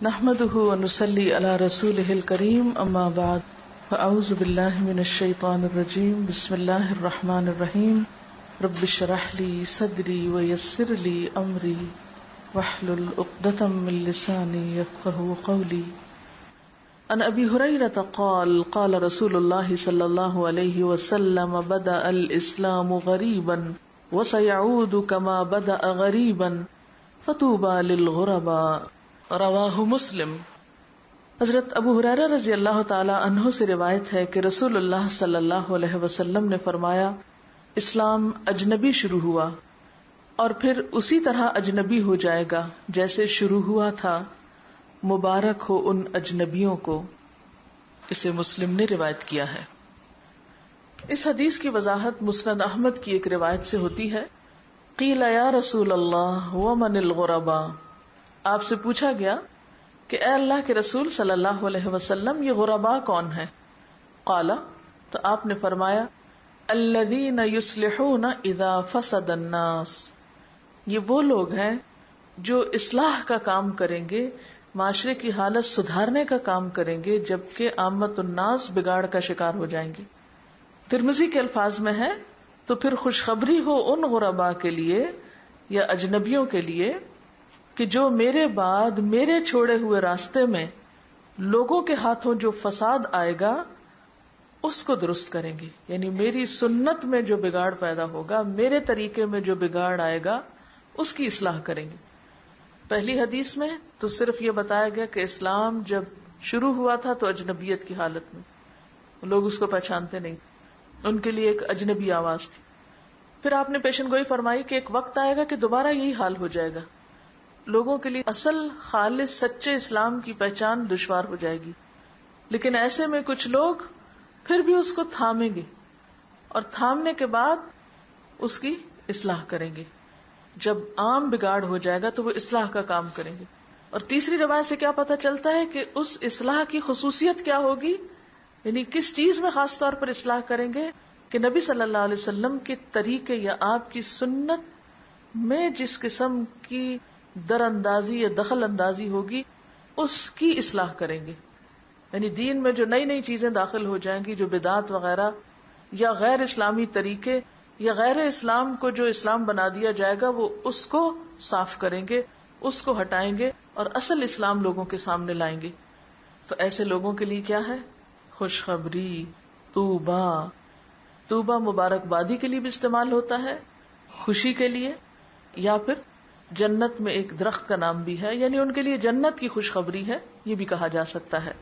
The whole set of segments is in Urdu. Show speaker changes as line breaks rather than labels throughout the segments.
نحمده ونصلي على رسوله الكريم اما بعد فاعوذ بالله من الشيطان الرجيم بسم الله الرحمن الرحيم رب اشرح لي صدري ويسر لي امري واحلل عقدة من لساني يفقهوا قولي. عن ابي هريرة قال قال رسول الله صلى الله عليه وسلم بدأ الاسلام غريبا وسيعود كما بدأ غريبا فطوبى للغرباء. رواہ مسلم. حضرت ابو ہریرہ رضی اللہ تعالی عنہ سے روایت ہے کہ رسول اللہ صلی اللہ علیہ وسلم نے فرمایا، اسلام اجنبی شروع ہوا اور پھر اسی طرح اجنبی ہو جائے گا جیسے شروع ہوا تھا، مبارک ہو ان اجنبیوں کو. اسے مسلم نے روایت کیا ہے. اس حدیث کی وضاحت مسند احمد کی ایک روایت سے ہوتی ہے. قیل یا رسول اللہ ومن الغرباء، آپ سے پوچھا گیا کہ اے اللہ کے رسول صلی اللہ علیہ وسلم یہ غرباء کون ہیں؟ قال، تو آپ نے فرمایا الذین یصلحون اذا فسد الناس، یہ وہ لوگ ہیں جو اصلاح کا کام کریں گے، معاشرے کی حالت سدھارنے کا کام کریں گے جبکہ عامت الناس بگاڑ کا شکار ہو جائیں گے. ترمذی کے الفاظ میں ہے تو پھر خوشخبری ہو ان غرباء کے لیے یا اجنبیوں کے لیے کہ جو میرے بعد میرے چھوڑے ہوئے راستے میں لوگوں کے ہاتھوں جو فساد آئے گا اس کو درست کریں گے. یعنی میری سنت میں جو بگاڑ پیدا ہوگا، میرے طریقے میں جو بگاڑ آئے گا اس کی اصلاح کریں گے. پہلی حدیث میں تو صرف یہ بتایا گیا کہ اسلام جب شروع ہوا تھا تو اجنبیت کی حالت میں، لوگ اس کو پہچانتے نہیں، ان کے لیے ایک اجنبی آواز تھی. پھر آپ نے پیشن گوئی فرمائی کہ ایک وقت آئے گا کہ دوبارہ یہی حال ہو جائے گا، لوگوں کے لیے اصل خالص سچے اسلام کی پہچان دشوار ہو جائے گی. لیکن ایسے میں کچھ لوگ پھر بھی اس کو تھامیں گے اور تھامنے کے بعد اس کی اصلاح کریں گے. جب عام بگاڑ ہو جائے گا تو وہ اصلاح کا کام کریں گے. اور تیسری روایت سے کیا پتہ چلتا ہے کہ اس اصلاح کی خصوصیت کیا ہوگی، یعنی کس چیز میں خاص طور پر اصلاح کریں گے کہ نبی صلی اللہ علیہ وسلم کے طریقے یا آپ کی سنت میں جس قسم کی در اندازی یا دخل اندازی ہوگی اس کی اصلاح کریں گے. یعنی دین میں جو نئی نئی چیزیں داخل ہو جائیں گی، جو بدعات وغیرہ یا غیر اسلامی طریقے یا غیر اسلام کو جو اسلام بنا دیا جائے گا، وہ اس کو صاف کریں گے، اس کو ہٹائیں گے اور اصل اسلام لوگوں کے سامنے لائیں گے. تو ایسے لوگوں کے لیے کیا ہے؟ خوشخبری. توبہ مبارکبادی کے لیے بھی استعمال ہوتا ہے، خوشی کے لیے، یا پھر جنت میں ایک درخت کا نام بھی ہے، یعنی ان کے لیے جنت کی خوشخبری ہے، یہ بھی کہا جا سکتا ہے.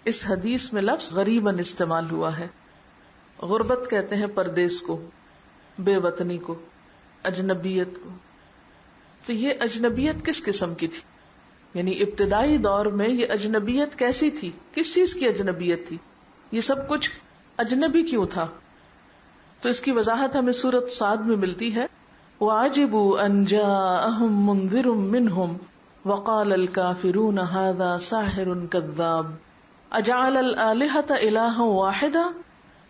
اس حدیث میں لفظ غریباً استعمال ہوا ہے. غربت کہتے ہیں پردیس کو، بے وطنی کو، اجنبیت کو. تو یہ اجنبیت کس قسم کی تھی؟ یعنی ابتدائی دور میں یہ اجنبیت کیسی تھی؟ کس چیز کی اجنبیت تھی؟ یہ سب کچھ اجنبی کیوں تھا؟ تو اس کی وضاحت ہمیں سورۃ صاد میں ملتی ہے. وَعَجِبُوا أَن جَاءَهُم مُنذِرٌ مِّنْهُمْ وَقَالَ الْكَافِرُونَ هَذَا سَاحِرٌ كَذَّابٌ أَجَعَلَ الْآلِهَةَ إِلَٰهًا وَاحِدًا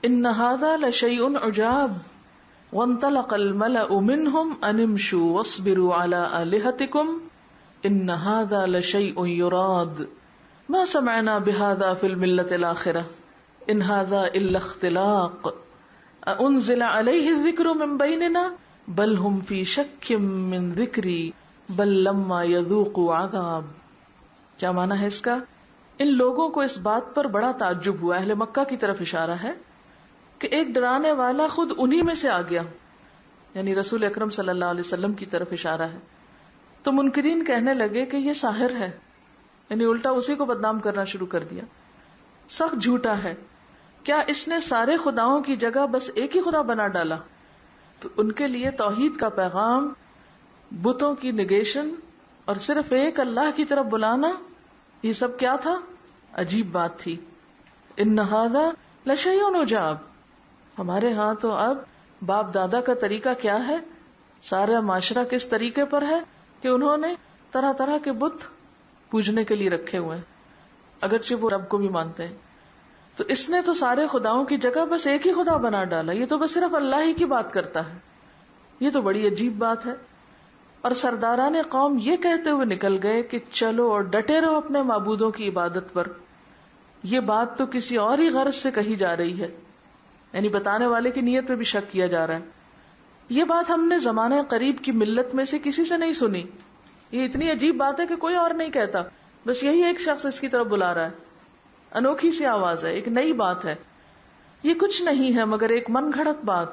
إِنَّ هَذَا لَشَيْءٌ عُجَابٌ وَانطَلَقَ الْمَلَأُ مِنْهُمْ أَنِ امْشُوا وَاصْبِرُوا عَلَىٰ آلِهَتِكُمْ إِنَّ هَذَا لَشَيْءٌ يُرَادُ مَا سَمِعْنَا بِهَذَا فِي الْمِلَّةِ الْآخِرَةِ إِنْ هَذَا إِلَّا اخْتِلَاقٌ أَأُنزِلَ عَلَيْهِ الذِّكْرُ مِن بَيْنِنَا بل ہم فی شک من ذکری بل لما یذوقوا عذاب. کیا معنی ہے اس کا؟ ان لوگوں کو اس بات پر بڑا تعجب ہوا، اہل مکہ کی طرف اشارہ ہے، کہ ایک ڈرانے والا خود انہی میں سے آ گیا، یعنی رسول اکرم صلی اللہ علیہ وسلم کی طرف اشارہ ہے. تو منکرین کہنے لگے کہ یہ ساحر ہے، یعنی الٹا اسی کو بدنام کرنا شروع کر دیا، سخت جھوٹا ہے. کیا اس نے سارے خداؤں کی جگہ بس ایک ہی خدا بنا ڈالا؟ تو ان کے لیے توحید کا پیغام، بتوں کی نگیشن اور صرف ایک اللہ کی طرف بلانا، یہ سب کیا تھا؟ عجیب بات تھی. ان ھذا لشیء عجاب. ہمارے ہاں تو اب باپ دادا کا طریقہ کیا ہے، سارا معاشرہ کس طریقے پر ہے کہ انہوں نے طرح طرح کے بت پوجنے کے لیے رکھے ہوئے ہیں، اگرچہ وہ رب کو بھی مانتے ہیں. تو اس نے تو سارے خداؤں کی جگہ بس ایک ہی خدا بنا ڈالا، یہ تو بس صرف اللہ ہی کی بات کرتا ہے. یہ تو بڑی عجیب بات ہے. اور سرداران قوم یہ کہتے ہوئے نکل گئے کہ چلو اور ڈٹے رہو اپنے معبودوں کی عبادت پر، یہ بات تو کسی اور ہی غرض سے کہی جا رہی ہے، یعنی بتانے والے کی نیت پہ بھی شک کیا جا رہا ہے۔ یہ بات ہم نے زمانہ قریب کی ملت میں سے کسی سے نہیں سنی، یہ اتنی عجیب بات ہے کہ کوئی اور نہیں کہتا، بس یہی ایک شخص اس کی طرف بلا رہا ہے، انوکھی سی آواز ہے، ایک نئی بات ہے، یہ کچھ نہیں ہے مگر ایک من گھڑت بات۔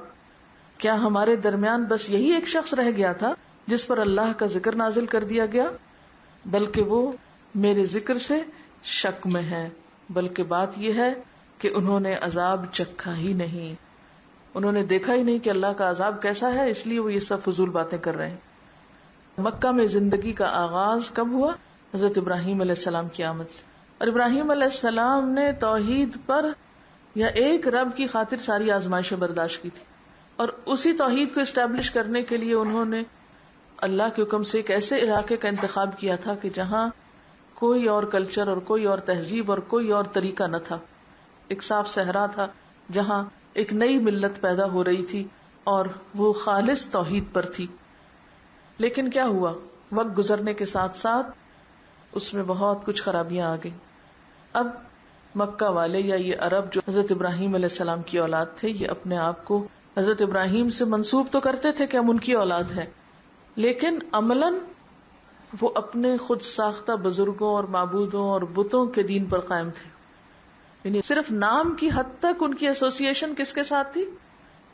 کیا ہمارے درمیان بس یہی ایک شخص رہ گیا تھا جس پر اللہ کا ذکر نازل کر دیا گیا؟ بلکہ وہ میرے ذکر سے شک میں ہے، بلکہ بات یہ ہے کہ انہوں نے عذاب چکھا ہی نہیں، انہوں نے دیکھا ہی نہیں کہ اللہ کا عذاب کیسا ہے، اس لیے وہ یہ سب فضول باتیں کر رہے ہیں۔ مکہ میں زندگی کا آغاز کب ہوا؟ حضرت ابراہیم علیہ السلام کی آمد سے، اور ابراہیم علیہ السلام نے توحید پر یا ایک رب کی خاطر ساری آزمائشیں برداشت کی تھی، اور اسی توحید کو اسٹیبلش کرنے کے لیے انہوں نے اللہ کے حکم سے ایک ایسے علاقے کا انتخاب کیا تھا کہ جہاں کوئی اور کلچر اور کوئی اور تہذیب اور کوئی اور طریقہ نہ تھا، ایک صاف صحرا تھا جہاں ایک نئی ملت پیدا ہو رہی تھی اور وہ خالص توحید پر تھی۔ لیکن کیا ہوا؟ وقت گزرنے کے ساتھ ساتھ اس میں بہت کچھ خرابیاں آ گئیں۔ اب مکہ والے یا یہ عرب جو حضرت ابراہیم علیہ السلام کی اولاد تھے، یہ اپنے آپ کو حضرت ابراہیم سے منسوب تو کرتے تھے کہ ہم ان کی اولاد ہیں، لیکن عملاً وہ اپنے خود ساختہ بزرگوں اور معبودوں اور بتوں کے دین پر قائم تھے، یعنی صرف نام کی حد تک ان کی ایسوسیشن کس کے ساتھ تھی؟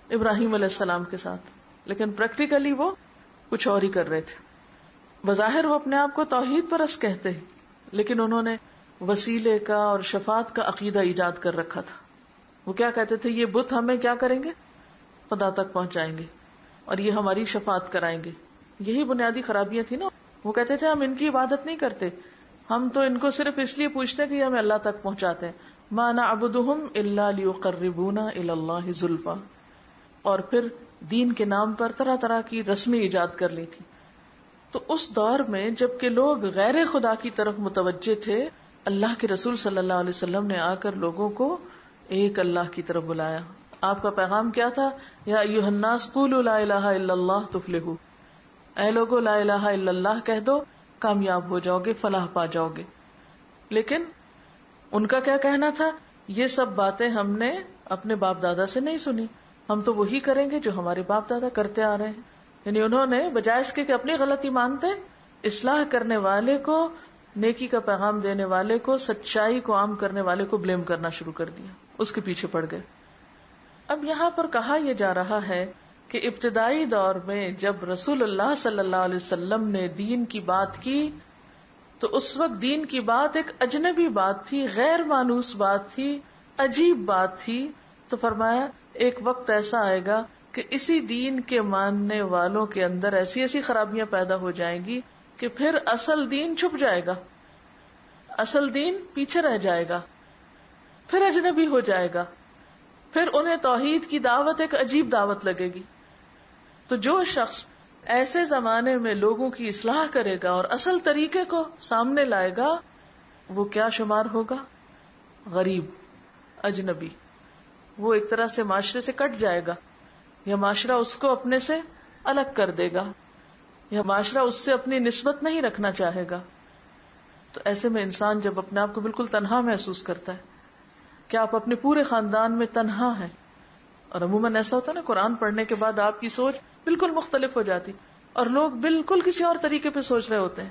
ابراہیم علیہ السلام کے ساتھ، لیکن پریکٹیکلی وہ کچھ اور ہی کر رہے تھے۔ بظاہر وہ اپنے آپ کو توحید پرست کہتے ہیں، لیکن انہوں نے وسیلے کا اور شفاعت کا عقیدہ ایجاد کر رکھا تھا۔ وہ کیا کہتے تھے؟ یہ بت ہمیں کیا کریں گے؟ خدا تک پہنچائیں گے، اور یہ ہماری شفاعت کرائیں گے۔ یہی بنیادی خرابیاں تھی نا۔ وہ کہتے تھے ہم ان کی عبادت نہیں کرتے، ہم تو ان کو صرف اس لیے پوچھتے کہ یہ ہمیں اللہ تک پہنچاتے ہیں۔ ما نعبدہم الا لیقربونا الی اللہ زلفی، اور پھر دین کے نام پر طرح طرح کی رسمیں ایجاد کر لی تھی۔ تو اس دور میں جب کہ لوگ غیر خدا کی طرف متوجہ تھے، اللہ کے رسول صلی اللہ علیہ وسلم نے آ کر لوگوں کو ایک اللہ کی طرف بلایا۔ آپ کا پیغام کیا تھا؟ یا ایھا الناس قولوا لا الہ الا اللہ تفلحوا، اے لوگو لا الہ الا اللہ کہہ دو، کامیاب ہو جاؤ گے، فلاح پا جاؤ گے۔ لیکن ان کا کیا کہنا تھا؟ یہ سب باتیں ہم نے اپنے باپ دادا سے نہیں سنی، ہم تو وہی کریں گے جو ہمارے باپ دادا کرتے آ رہے ہیں۔ یعنی انہوں نے بجائے اس کے کہ اپنی غلطی مانتے، اصلاح کرنے والے کو، نیکی کا پیغام دینے والے کو، سچائی کو عام کرنے والے کو بلیم کرنا شروع کر دیا، اس کے پیچھے پڑ گئے۔ اب یہاں پر کہا یہ جا رہا ہے کہ ابتدائی دور میں جب رسول اللہ صلی اللہ علیہ وسلم نے دین کی بات کی تو اس وقت دین کی بات ایک اجنبی بات تھی، غیر مانوس بات تھی، عجیب بات تھی۔ تو فرمایا ایک وقت ایسا آئے گا کہ اسی دین کے ماننے والوں کے اندر ایسی ایسی خرابیاں پیدا ہو جائیں گی کہ پھر اصل دین چھپ جائے گا، اصل دین پیچھے رہ جائے گا، پھر اجنبی ہو جائے گا، پھر انہیں توحید کی دعوت ایک عجیب دعوت لگے گی۔ تو جو شخص ایسے زمانے میں لوگوں کی اصلاح کرے گا اور اصل طریقے کو سامنے لائے گا، وہ کیا شمار ہوگا؟ غریب، اجنبی۔ وہ ایک طرح سے معاشرے سے کٹ جائے گا، یا معاشرہ اس کو اپنے سے الگ کر دے گا، یا معاشرہ اس سے اپنی نسبت نہیں رکھنا چاہے گا۔ تو ایسے میں انسان جب اپنے آپ کو بالکل تنہا محسوس کرتا ہے کہ آپ اپنے پورے خاندان میں تنہا ہیں، اور عموماً ایسا ہوتا ہے نا، قرآن پڑھنے کے بعد آپ کی سوچ بالکل مختلف ہو جاتی اور لوگ بالکل کسی اور طریقے پہ سوچ رہے ہوتے ہیں،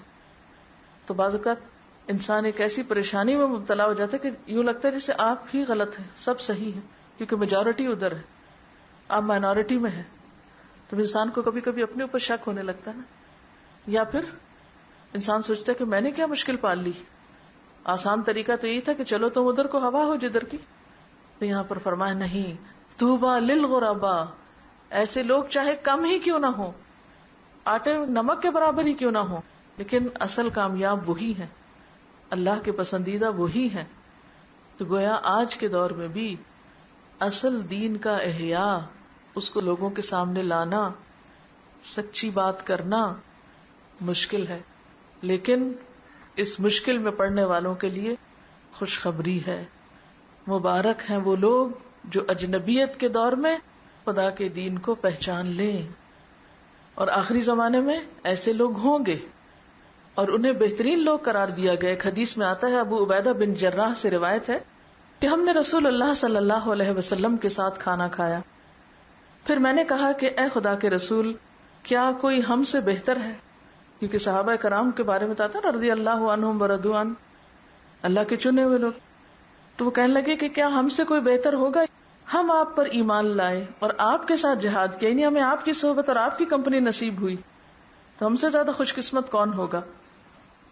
تو بعض اوقات انسان ایک ایسی پریشانی میں مبتلا ہو جاتا ہے کہ یوں لگتا ہے جیسے آپ ہی غلط ہیں، سب صحیح ہے، کیونکہ میجورٹی ادھر ہے، آپ مائنورٹی میں ہیں۔ تو انسان کو کبھی کبھی اپنے اوپر شک ہونے لگتا ہے نا، یا پھر انسان سوچتا ہے کہ میں نے کیا مشکل پال لی، آسان طریقہ تو یہی تھا کہ چلو تم ادھر کو ہوا ہو جدھر کی۔ تو یہاں پر فرمایا نہیں، طوبیٰ للغرباء، ایسے لوگ چاہے کم ہی کیوں نہ ہو، آٹے نمک کے برابر ہی کیوں نہ ہو، لیکن اصل کامیاب وہی ہیں، اللہ کے پسندیدہ وہی ہیں۔ تو گویا آج کے دور میں بھی اصل دین کا احیاء، اس کو لوگوں کے سامنے لانا، سچی بات کرنا مشکل ہے، لیکن اس مشکل میں پڑنے والوں کے لیے خوشخبری ہے، مبارک ہیں وہ لوگ جو اجنبیت کے دور میں خدا کے دین کو پہچان لیں اور آخری زمانے میں ایسے لوگ ہوں گے اور انہیں بہترین لوگ قرار دیا گیا. ایک حدیث میں آتا ہے، ابو عبیدہ بن جراح سے روایت ہے کہ ہم نے رسول اللہ صلی اللہ علیہ وسلم کے ساتھ کھانا کھایا. پھر میں نے کہا کہ اے خدا کے رسول، کیا کوئی ہم سے بہتر ہے؟ کیونکہ صحابہ کرام کے بارے میں آتا ہے رضی اللہ عنہم ورضوا عنہ، اللہ کے چنے ہوئے لوگ. تو وہ کہنے لگے کہ کیا ہم سے کوئی بہتر ہوگا؟ ہم آپ پر ایمان لائے اور آپ کے ساتھ جہاد کیا، یعنی ہمیں آپ کی صحبت اور آپ کی کمپنی نصیب ہوئی، تو ہم سے زیادہ خوش قسمت کون ہوگا؟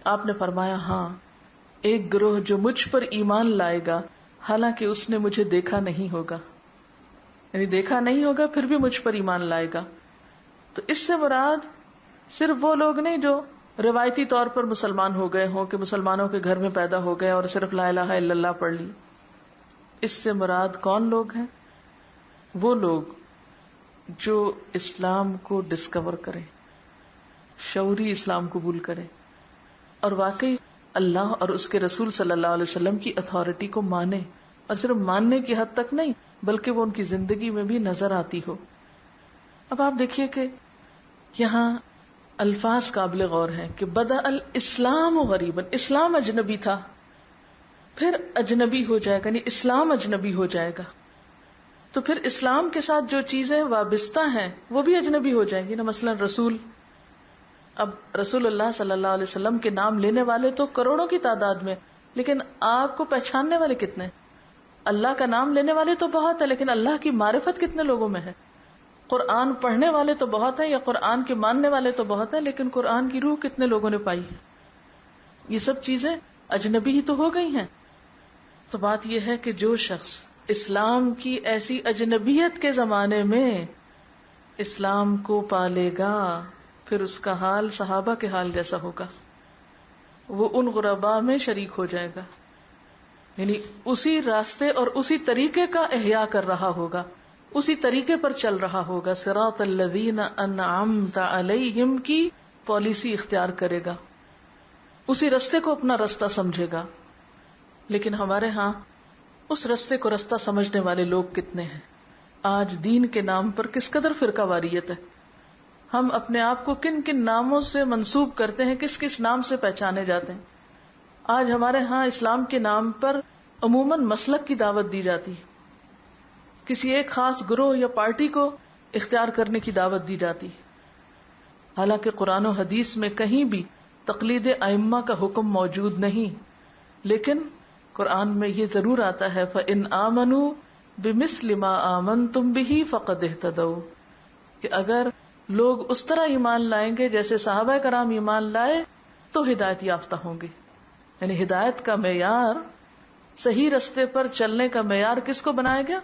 آپ نے فرمایا، ہاں، ایک گروہ جو مجھ پر ایمان لائے گا حالانکہ اس نے مجھے دیکھا نہیں ہوگا، یعنی دیکھا نہیں ہوگا پھر بھی مجھ پر ایمان لائے گا. تو اس سے مراد صرف وہ لوگ نہیں جو روایتی طور پر مسلمان ہو گئے ہوں کہ مسلمانوں کے گھر میں پیدا ہو گئے اور صرف لا الہ الا اللہ پڑھ لی. اس سے مراد کون لوگ ہیں؟ وہ لوگ جو اسلام کو ڈسکور کریں، شعوری اسلام قبول کریں اور واقعی اللہ اور اس کے رسول صلی اللہ علیہ وسلم کی اتھارٹی کو مانے، اور صرف ماننے کی حد تک نہیں بلکہ وہ ان کی زندگی میں بھی نظر آتی ہو. اب آپ دیکھیے کہ یہاں الفاظ قابل غور ہیں کہ بدأ الاسلام غریبا، اسلام اجنبی تھا، پھر اجنبی ہو جائے گا، یعنی اسلام اجنبی ہو جائے گا، تو پھر اسلام کے ساتھ جو چیزیں وابستہ ہیں وہ بھی اجنبی ہو جائیں گی نا. مثلا رسول، اب رسول اللہ صلی اللہ علیہ وسلم کے نام لینے والے تو کروڑوں کی تعداد میں، لیکن آپ کو پہچاننے والے کتنے؟ اللہ کا نام لینے والے تو بہت ہے، لیکن اللہ کی معرفت کتنے لوگوں میں ہے؟ قرآن پڑھنے والے تو بہت ہیں یا قرآن کے ماننے والے تو بہت ہیں، لیکن قرآن کی روح کتنے لوگوں نے پائی ہے؟ یہ سب چیزیں اجنبی ہی تو ہو گئی ہیں. تو بات یہ ہے کہ جو شخص اسلام کی ایسی اجنبیت کے زمانے میں اسلام کو پالے گا پھر اس کا حال صحابہ کے حال جیسا ہوگا، وہ ان غرباء میں شریک ہو جائے گا، یعنی اسی راستے اور اسی طریقے کا احیاء کر رہا ہوگا، اسی طریقے پر چل رہا ہوگا. صراط الذین انعمت علیہم کی پالیسی اختیار کرے گا، اسی رستے کو اپنا رستہ سمجھے گا. لیکن ہمارے ہاں اس رستے کو رستہ سمجھنے والے لوگ کتنے ہیں؟ آج دین کے نام پر کس قدر فرقہ واریت ہے، ہم اپنے آپ کو کن کن ناموں سے منسوب کرتے ہیں، کس کس نام سے پہچانے جاتے ہیں. آج ہمارے ہاں اسلام کے نام پر عموماً مسلک کی دعوت دی جاتی ہے، کسی ایک خاص گروہ یا پارٹی کو اختیار کرنے کی دعوت دی جاتی ہے، حالانکہ قرآن و حدیث میں کہیں بھی تقلید ائمہ کا حکم موجود نہیں. لیکن قرآن میں یہ ضرور آتا ہے فَإِنْ آمَنُوا بِمِثْلِ مَا آمَنْتُمْ بِهِ فَقَدْ اهْتَدَوْا، کہ اگر لوگ اس طرح ایمان لائیں گے جیسے صحابہ کرام ایمان لائے تو ہدایت یافتہ ہوں گے. یعنی ہدایت کا معیار، صحیح رستے پر چلنے کا معیار کس کو بنایا گیا؟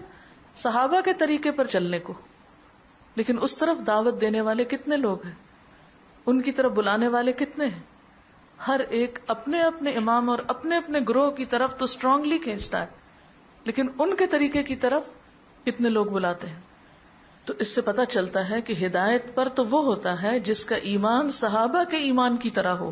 صحابہ کے طریقے پر چلنے کو. لیکن اس طرف دعوت دینے والے کتنے لوگ ہیں، ان کی طرف بلانے والے کتنے ہیں؟ ہر ایک اپنے اپنے امام اور اپنے اپنے گروہ کی طرف تو اسٹرانگلی کھینچتا ہے، لیکن ان کے طریقے کی طرف کتنے لوگ بلاتے ہیں؟ تو اس سے پتہ چلتا ہے کہ ہدایت پر تو وہ ہوتا ہے جس کا ایمان صحابہ کے ایمان کی طرح ہو.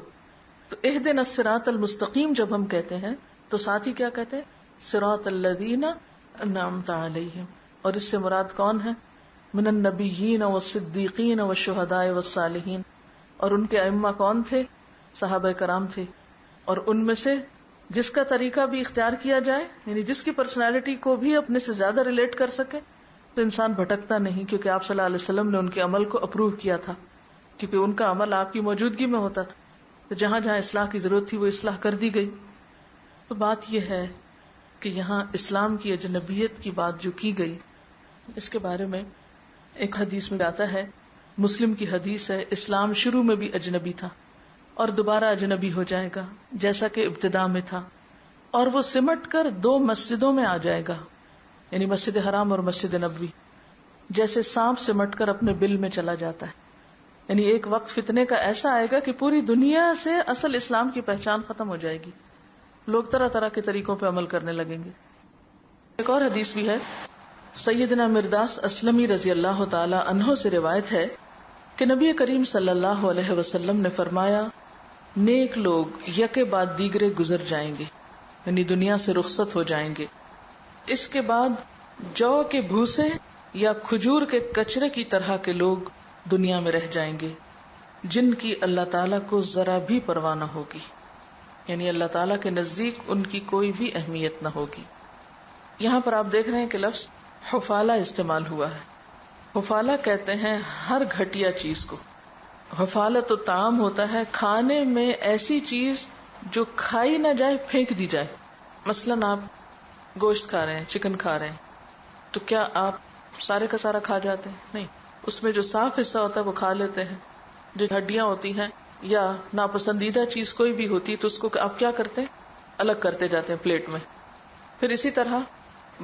تو اہدنا الصراط المستقیم جب ہم کہتے ہیں تو ساتھ ہی کیا کہتے ہیں؟ صراط الذین انعمت علیہم. اور اس سے مراد کون ہے؟ من النبیین والصدیقین والشہداء والصالحین. اور ان کے ائمہ کون تھے؟ صحابہ کرام تھے. اور ان میں سے جس کا طریقہ بھی اختیار کیا جائے، یعنی جس کی پرسنالٹی کو بھی اپنے سے زیادہ ریلیٹ کر سکے، تو انسان بھٹکتا نہیں، کیونکہ آپ صلی اللہ علیہ وسلم نے ان کے عمل کو اپروو کیا تھا، کیونکہ ان کا عمل آپ کی موجودگی میں ہوتا تھا. تو جہاں جہاں اصلاح کی ضرورت تھی وہ اصلاح کر دی گئی. تو بات یہ ہے کہ یہاں اسلام کی اجنبیت کی بات جو کی گئی، اس کے بارے میں ایک حدیث میں آتا ہے، مسلم کی حدیث ہے، اسلام شروع میں بھی اجنبی تھا اور دوبارہ اجنبی ہو جائے گا جیسا کہ ابتدا میں تھا، اور وہ سمٹ کر 2 مسجدوں میں آ جائے گا، یعنی مسجد حرام اور مسجد نبوی، جیسے سانپ سمٹ کر اپنے بل میں چلا جاتا ہے. یعنی ایک وقت فتنے کا ایسا آئے گا کہ پوری دنیا سے اصل اسلام کی پہچان ختم ہو جائے گی، لوگ طرح طرح کے طریقوں پہ عمل کرنے لگیں گے. ایک اور حدیث بھی ہے، سیدنا مرداس اسلمی رضی اللہ تعالی عنہ سے روایت ہے کہ نبی کریم صلی اللہ علیہ وسلم نے فرمایا، نیک لوگ یکے بعد دیگرے گزر جائیں گے، یعنی دنیا سے رخصت ہو جائیں گے. اس کے بعد جو کے بھوسے یا کھجور کے کچرے کی طرح کے لوگ دنیا میں رہ جائیں گے جن کی اللہ تعالیٰ کو ذرا بھی پرواہ نہ ہوگی، یعنی اللہ تعالیٰ کے نزدیک ان کی کوئی بھی اہمیت نہ ہوگی۔ یہاں پر آپ دیکھ رہے ہیں کہ لفظ حفالہ استعمال ہوا ہے۔ حفالہ کہتے ہیں ہر گھٹیا چیز کو۔ حفالہ تو طعام ہوتا ہے، کھانے میں ایسی چیز جو کھائی نہ جائے، پھینک دی جائے۔ مثلاً آپ گوشت کھا رہے ہیں، چکن کھا رہے ہیں، تو کیا آپ سارے کا سارا کھا جاتے ہیں؟ نہیں، اس میں جو صاف حصہ ہوتا ہے وہ کھا لیتے ہیں۔ جو ہڈیاں ہوتی ہیں یا ناپسندیدہ چیز کوئی بھی ہوتی ہے تو اس کو آپ کیا کرتے ہیں؟ الگ کرتے جاتے ہیں پلیٹ میں۔ پھر اسی طرح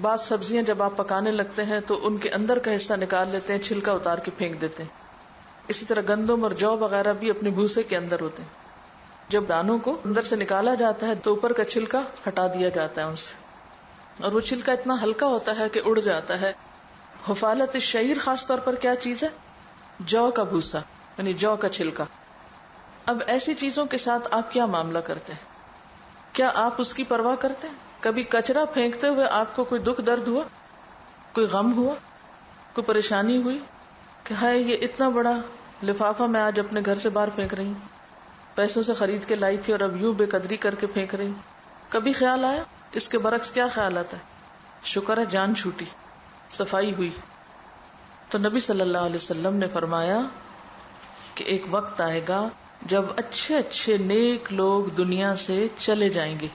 بعض سبزیاں جب آپ پکانے لگتے ہیں تو ان کے اندر کا حصہ نکال لیتے ہیں، چھلکا اتار کے پھینک دیتے ہیں۔ اسی طرح گندم اور جو وغیرہ بھی اپنے بھوسے کے اندر ہوتے ہیں، جب دانوں کو اندر سے نکالا جاتا ہے تو اوپر کا چھلکا ہٹا دیا جاتا ہے ان سے، اور وہ چھلکا اتنا ہلکا ہوتا ہے کہ اڑ جاتا ہے۔ حفالت الشعیر خاص طور پر کیا چیز ہے؟ جو کا بھوسا، یعنی جو کا چھلکا۔ اب ایسی چیزوں کے ساتھ آپ کیا معاملہ کرتے ہیں؟ کیا آپ اس کی پرواہ کرتے ہیں؟ کبھی کچرا پھینکتے ہوئے آپ کو کوئی دکھ درد ہوا، کوئی غم ہوا، کوئی پریشانی ہوئی کہ ہائے یہ اتنا بڑا لفافہ میں آج اپنے گھر سے باہر پھینک رہی ہوں، پیسوں سے خرید کے لائی تھی اور اب یوں بے قدری کر کے پھینک رہی ہوں؟ کبھی خیال آیا؟ اس کے برعکس کیا خیال آتا ہے؟ شکر ہے جان چھوٹی، صفائی ہوئی۔ تو نبی صلی اللہ علیہ وسلم نے فرمایا کہ ایک وقت آئے گا جب اچھے اچھے نیک لوگ دنیا سے چلے جائیں گے۔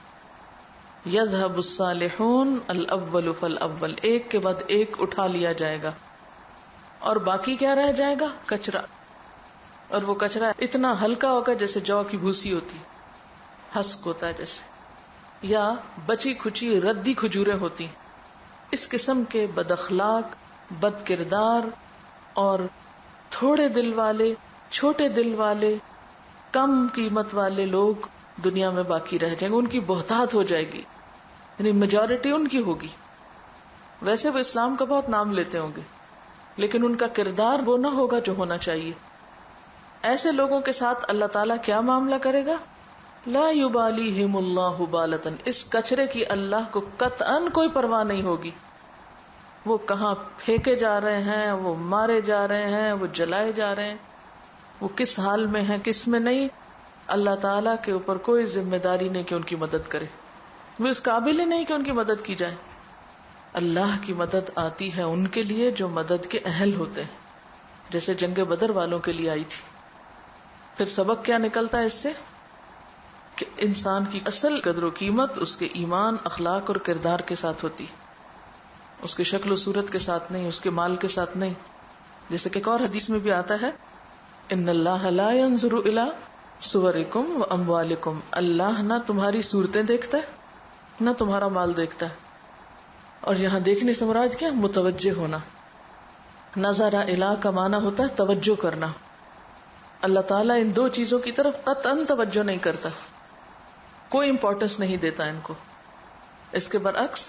یذهب الصالحون الاول فالاول، ایک کے بعد ایک اٹھا لیا جائے گا، اور باقی کیا رہ جائے گا؟ کچرا۔ اور وہ کچرا اتنا ہلکا ہوگا جیسے جو کی بھوسی ہوتی، ہسک ہوتا ہے جیسے، یا بچی کھچی ردی کھجوریں ہوتی۔ اس قسم کے بد اخلاق، بد کردار اور تھوڑے دل والے، چھوٹے دل والے، کم قیمت والے لوگ دنیا میں باقی رہ جائیں گے، ان کی بہتات ہو جائے گی، یعنی میجورٹی ان کی ہوگی۔ ویسے وہ اسلام کا بہت نام لیتے ہوں گے لیکن ان کا کردار وہ نہ ہوگا جو ہونا چاہیے۔ ایسے لوگوں کے ساتھ اللہ تعالیٰ کیا معاملہ کرے گا؟ لا یبالیہم اللہ بالۃ، اس کچرے کی اللہ کو قطعاً کوئی پرواہ نہیں ہوگی۔ وہ کہاں پھینکے جا رہے ہیں، وہ مارے جا رہے ہیں، وہ جلائے جا رہے ہیں، وہ کس حال میں ہیں کس میں نہیں، اللہ تعالیٰ کے اوپر کوئی ذمہ داری نہیں کہ ان کی مدد کرے، وہ اس قابل ہی نہیں کہ ان کی مدد کی جائے۔ اللہ کی مدد آتی ہے ان کے لیے جو مدد کے اہل ہوتے ہیں، جیسے جنگ بدر والوں کے لیے آئی تھی۔ پھر سبق کیا نکلتا ہے اس سے؟ کہ انسان کی اصل قدر و قیمت اس کے ایمان، اخلاق اور کردار کے ساتھ ہوتی، اس کی شکل و صورت کے ساتھ نہیں، اس کے مال کے ساتھ نہیں۔ جیسے کہ ایک اور حدیث میں بھی آتا ہے، ان اللہ لا ينظر الى صورکم و اموالکم، اللہ نہ تمہاری صورتیں دیکھتا ہے نہ تمہارا مال دیکھتا ہے۔ اور یہاں دیکھنے سے مراد کیا؟ متوجہ ہونا۔ نظر الہ کا معنی ہوتا ہے توجہ کرنا۔ اللہ تعالیٰ ان دو چیزوں کی طرف قطعاً توجہ نہیں کرتا، کوئی امپورٹنس نہیں دیتا ان کو۔ اس کے برعکس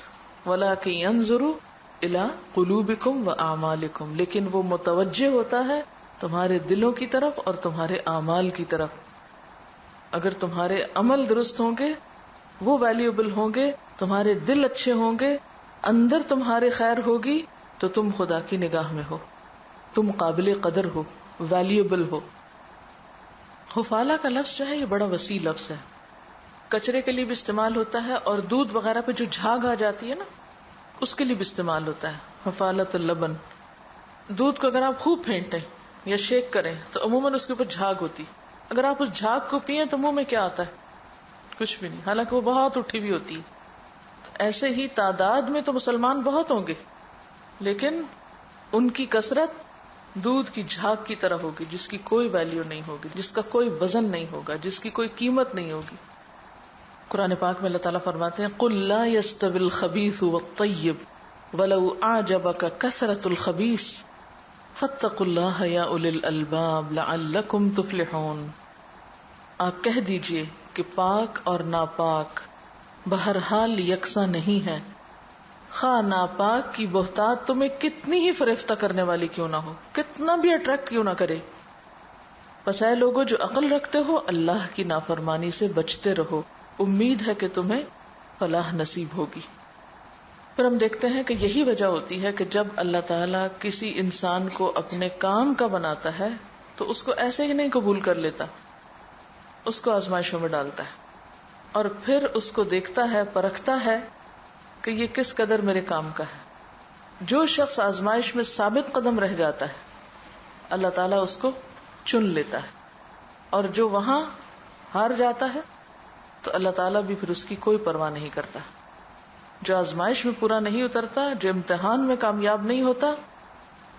وَلَٰكِن يَنظُرُ إِلَىٰ قُلُوبِكُمْ وَأَعْمَالِكُمْ، لیکن وہ متوجہ ہوتا ہے تمہارے دلوں کی طرف اور تمہارے اعمال کی طرف۔ اگر تمہارے عمل درست ہوں گے، وہ ویلیوبل ہوں گے، تمہارے دل اچھے ہوں گے، اندر تمہارے خیر ہوگی، تو تم خدا کی نگاہ میں ہو، تم قابل قدر ہو، ویلیوبل ہو۔ حفالہ کا لفظ جو ہے یہ بڑا وسیع لفظ ہے، کچرے کے لیے بھی استعمال ہوتا ہے، اور دودھ وغیرہ پہ جو جھاگ آ جاتی ہے نا، اس کے لیے بھی استعمال ہوتا ہے۔ حفالۃ اللبن، دودھ کو اگر آپ خوب پھینٹیں یا شیک کریں تو عموماً اس کے اوپر جھاگ ہوتی، اگر آپ اس جھاگ کو پیئیں تو منہ میں کیا آتا ہے؟ کچھ بھی نہیں، حالانکہ وہ بہت اٹھی ہوئی ہوتی ہے۔ ایسے ہی تعداد میں تو مسلمان بہت ہوں گے لیکن ان کی کثرت دودھ کی جھاگ کی طرح ہوگی، جس کی کوئی ویلیو نہیں ہوگی، جس کا کوئی وزن نہیں ہوگا، جس کی کوئی قیمت نہیں ہوگی۔ قرآن پاک میں اللہ تعالیٰ فرماتے ہیں قُلْ لَا يَسْتَوِي الْخَبِيثُ وَالطَّيِّبُ وَلَوْ أَعْجَبَكَ كَثْرَةُ الْخَبِيثِ فَاتَّقُوا اللَّهَ يَا أُولِي الْأَلْبَابِ لَعَلَّكُمْ تُفْلِحُونَ، آپ کہہ دیجئے کہ پاک اور ناپاک بہرحال یکساں نہیں ہے، خواہ ناپاک کی بہتات تمہیں کتنی ہی فریفتہ کرنے والی کیوں نہ ہو، کتنا بھی اٹریکٹ کیوں نہ کرے۔ پس اے لوگو جو عقل رکھتے ہو، اللہ کی نافرمانی سے بچتے رہو، امید ہے کہ تمہیں فلاح نصیب ہوگی۔ پھر ہم دیکھتے ہیں کہ یہی وجہ ہوتی ہے کہ جب اللہ تعالیٰ کسی انسان کو اپنے کام کا بناتا ہے تو اس کو ایسے ہی نہیں قبول کر لیتا، اس کو آزمائشوں میں ڈالتا ہے اور پھر اس کو دیکھتا ہے، پرکھتا ہے کہ یہ کس قدر میرے کام کا ہے۔ جو شخص آزمائش میں ثابت قدم رہ جاتا ہے اللہ تعالیٰ اس کو چن لیتا ہے، اور جو وہاں ہار جاتا ہے تو اللہ تعالیٰ بھی پھر اس کی کوئی پرواہ نہیں کرتا۔ جو آزمائش میں پورا نہیں اترتا، جو امتحان میں کامیاب نہیں ہوتا،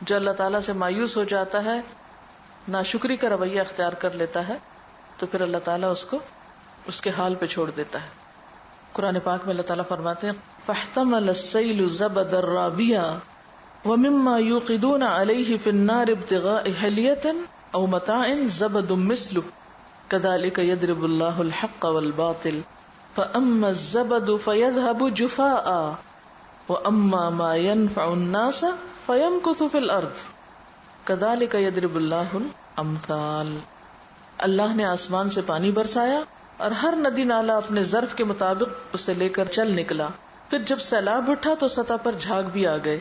جو اللہ تعالیٰ سے مایوس ہو جاتا ہے، ناشکری کا رویہ اختیار کر لیتا ہے، تو پھر اللہ تعالیٰ اس کو اس کے حال پہ چھوڑ دیتا ہے۔ قرآن پاک میں اللہ تعالیٰ فرماتے ہیں فاحتمل السیل زبدا رابیا ومما یوقدون علیہ فی النار ابتغاء حلیۃ او متاع زبد مثلہ کذالک یضرب اللہ الحق والباطل فأما الزبد فيذهب جفاء وأما ما ينفع الناس فيمكث في الأرض كذلك يضرب الله الأمثال۔ اللہ نے آسمان سے پانی برسایا اور ہر ندی نالا اپنے ظرف کے مطابق اسے لے کر چل نکلا، پھر جب سیلاب اٹھا تو سطح پر جھاگ بھی آ گئے،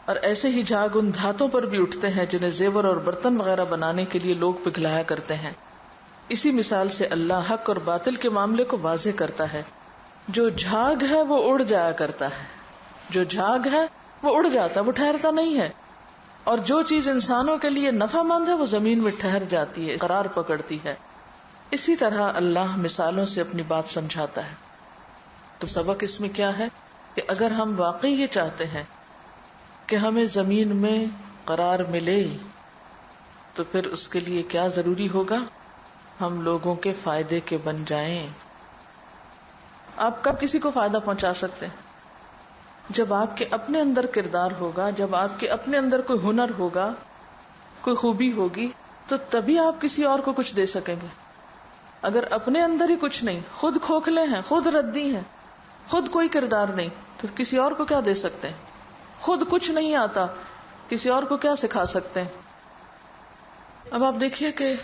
اور ایسے ہی جھاگ ان دھاتوں پر بھی اٹھتے ہیں جنہیں زیور اور برتن وغیرہ بنانے کے لیے لوگ پگھلایا کرتے ہیں۔ اسی مثال سے اللہ حق اور باطل کے معاملے کو واضح کرتا ہے۔ جو جھاگ ہے وہ اڑ جایا کرتا ہے، جو جھاگ ہے وہ اڑ جاتا ہے، وہ ٹھہرتا نہیں ہے، اور جو چیز انسانوں کے لیے نفع مند ہے وہ زمین میں ٹھہر جاتی ہے، قرار پکڑتی ہے۔ اسی طرح اللہ مثالوں سے اپنی بات سمجھاتا ہے۔ تو سبق اس میں کیا ہے کہ اگر ہم واقعی یہ چاہتے ہیں کہ ہمیں زمین میں قرار ملے تو پھر اس کے لیے کیا ضروری ہوگا؟ ہم لوگوں کے فائدے کے بن جائیں۔ آپ کب کسی کو فائدہ پہنچا سکتے ہیں؟ جب آپ کے اپنے اندر کردار ہوگا، جب آپ کے اپنے اندر کوئی ہنر ہوگا، کوئی خوبی ہوگی، تو تبھی آپ کسی اور کو کچھ دے سکیں گے۔ اگر اپنے اندر ہی کچھ نہیں، خود کھوکھلے ہیں، خود ردی ہیں، خود کوئی کردار نہیں، تو کسی اور کو کیا دے سکتے ہیں؟ خود کچھ نہیں آتا، کسی اور کو کیا سکھا سکتے ہیں؟ اب آپ دیکھیے کہ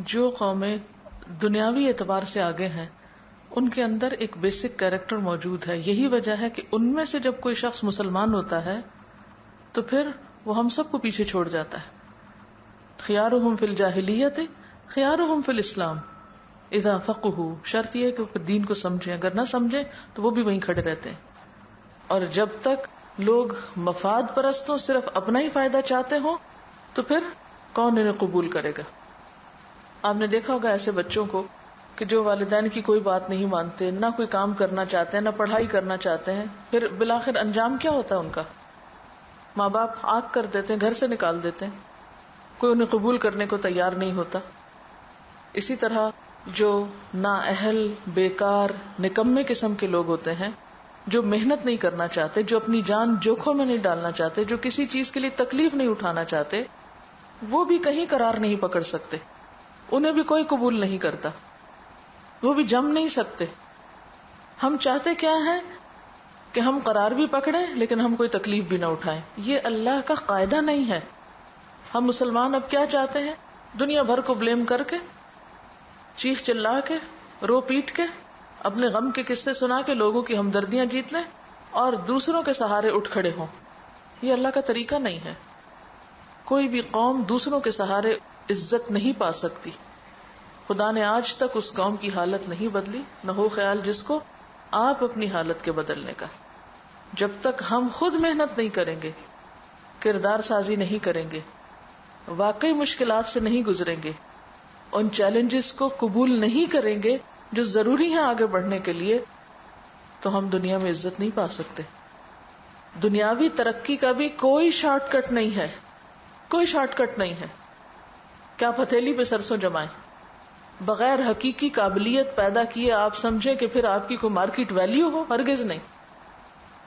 جو قومیں دنیاوی اعتبار سے آگے ہیں ان کے اندر ایک بیسک کیریکٹر موجود ہے۔ یہی وجہ ہے کہ ان میں سے جب کوئی شخص مسلمان ہوتا ہے تو پھر وہ ہم سب کو پیچھے چھوڑ جاتا ہے۔ خیارہم فی الجاہلیت خیارہم فی الاسلام اذا فقہوا، شرط یہ ہے کہ وہ دین کو سمجھیں، اگر نہ سمجھیں تو وہ بھی وہیں کھڑے رہتے ہیں۔ اور جب تک لوگ مفاد پرست ہوں، صرف اپنا ہی فائدہ چاہتے ہوں، تو پھر کون انہیں قبول کرے گا؟ آپ نے دیکھا ہوگا ایسے بچوں کو کہ جو والدین کی کوئی بات نہیں مانتے، نہ کوئی کام کرنا چاہتے ہیں، نہ پڑھائی کرنا چاہتے ہیں، پھر بالآخر انجام کیا ہوتا ہے ان کا؟ ماں باپ آگ کر دیتے ہیں، گھر سے نکال دیتے ہیں، کوئی انہیں قبول کرنے کو تیار نہیں ہوتا۔ اسی طرح جو نااہل، بیکار، نکمے قسم کے لوگ ہوتے ہیں، جو محنت نہیں کرنا چاہتے، جو اپنی جان جوکھوں میں نہیں ڈالنا چاہتے، جو کسی چیز کے لیے تکلیف نہیں اٹھانا چاہتے، وہ بھی کہیں قرار نہیں پکڑ سکتے، انہیں بھی کوئی قبول نہیں کرتا، وہ بھی جم نہیں سکتے۔ ہم چاہتے کیا ہیں کہ ہم قرار بھی پکڑیں لیکن ہم کوئی تکلیف بھی نہ اٹھائیں۔ یہ اللہ کا قاعدہ نہیں ہے۔ ہم مسلمان اب کیا چاہتے ہیں؟ دنیا بھر کو بلیم کر کے، چیخ چلا کے، رو پیٹ کے، اپنے غم کے قصے سنا کے لوگوں کی ہمدردیاں جیت لیں اور دوسروں کے سہارے اٹھ کھڑے ہوں۔ یہ اللہ کا طریقہ نہیں ہے۔ کوئی بھی قوم دوسروں کے سہارے عزت نہیں پا سکتی۔ خدا نے آج تک اس قوم کی حالت نہیں بدلی، نہ ہو خیال جس کو آپ اپنی حالت کے بدلنے کا۔ جب تک ہم خود محنت نہیں کریں گے، کردار سازی نہیں کریں گے، واقعی مشکلات سے نہیں گزریں گے، ان چیلنجز کو قبول نہیں کریں گے جو ضروری ہیں آگے بڑھنے کے لیے، تو ہم دنیا میں عزت نہیں پا سکتے۔ دنیاوی ترقی کا بھی کوئی شارٹ کٹ نہیں ہے، کوئی شارٹ کٹ نہیں ہے۔ کیا پھتیلی پہ سرسوں جمائیں؟ بغیر حقیقی قابلیت پیدا کیے آپ سمجھیں کہ پھر آپ کی کوئی مارکیٹ ویلیو ہو؟ ہرگز نہیں۔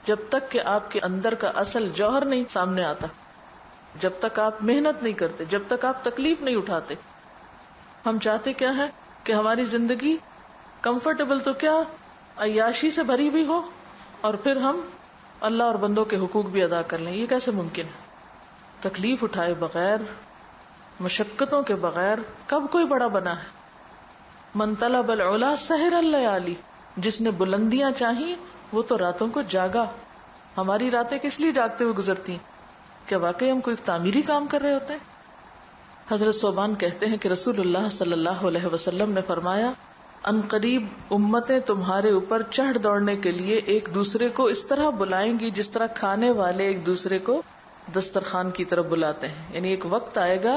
جب تک کہ آپ کے اندر کا اصل جوہر نہیں سامنے آتا، جب تک آپ محنت نہیں کرتے، جب تک آپ تکلیف نہیں اٹھاتے۔ ہم چاہتے کیا ہے کہ ہماری زندگی کمفرٹیبل تو کیا عیاشی سے بھری ہوئی ہو، اور پھر ہم اللہ اور بندوں کے حقوق بھی ادا کر لیں۔ یہ کیسے ممکن ہے؟ تکلیف اٹھائے بغیر، مشقتوں کے بغیر کب کوئی بڑا بنا ہے؟ من طلب العلا سحر اللیالی، جس نے بلندیاں چاہی وہ تو راتوں کو جاگا۔ ہماری راتیں کس لیے جاگتے ہوئے گزرتی ہیں؟ کیا واقعی ہم کوئی تعمیری کام کر رہے ہوتے ہیں؟ حضرت ثوبان کہتے ہیں کہ رسول اللہ صلی اللہ علیہ وسلم نے فرمایا، ان قریب امتیں تمہارے اوپر چڑھ دوڑنے کے لیے ایک دوسرے کو اس طرح بلائیں گی جس طرح کھانے والے ایک دوسرے کو دسترخوان کی طرف بلاتے ہیں. یعنی ایک وقت آئے گا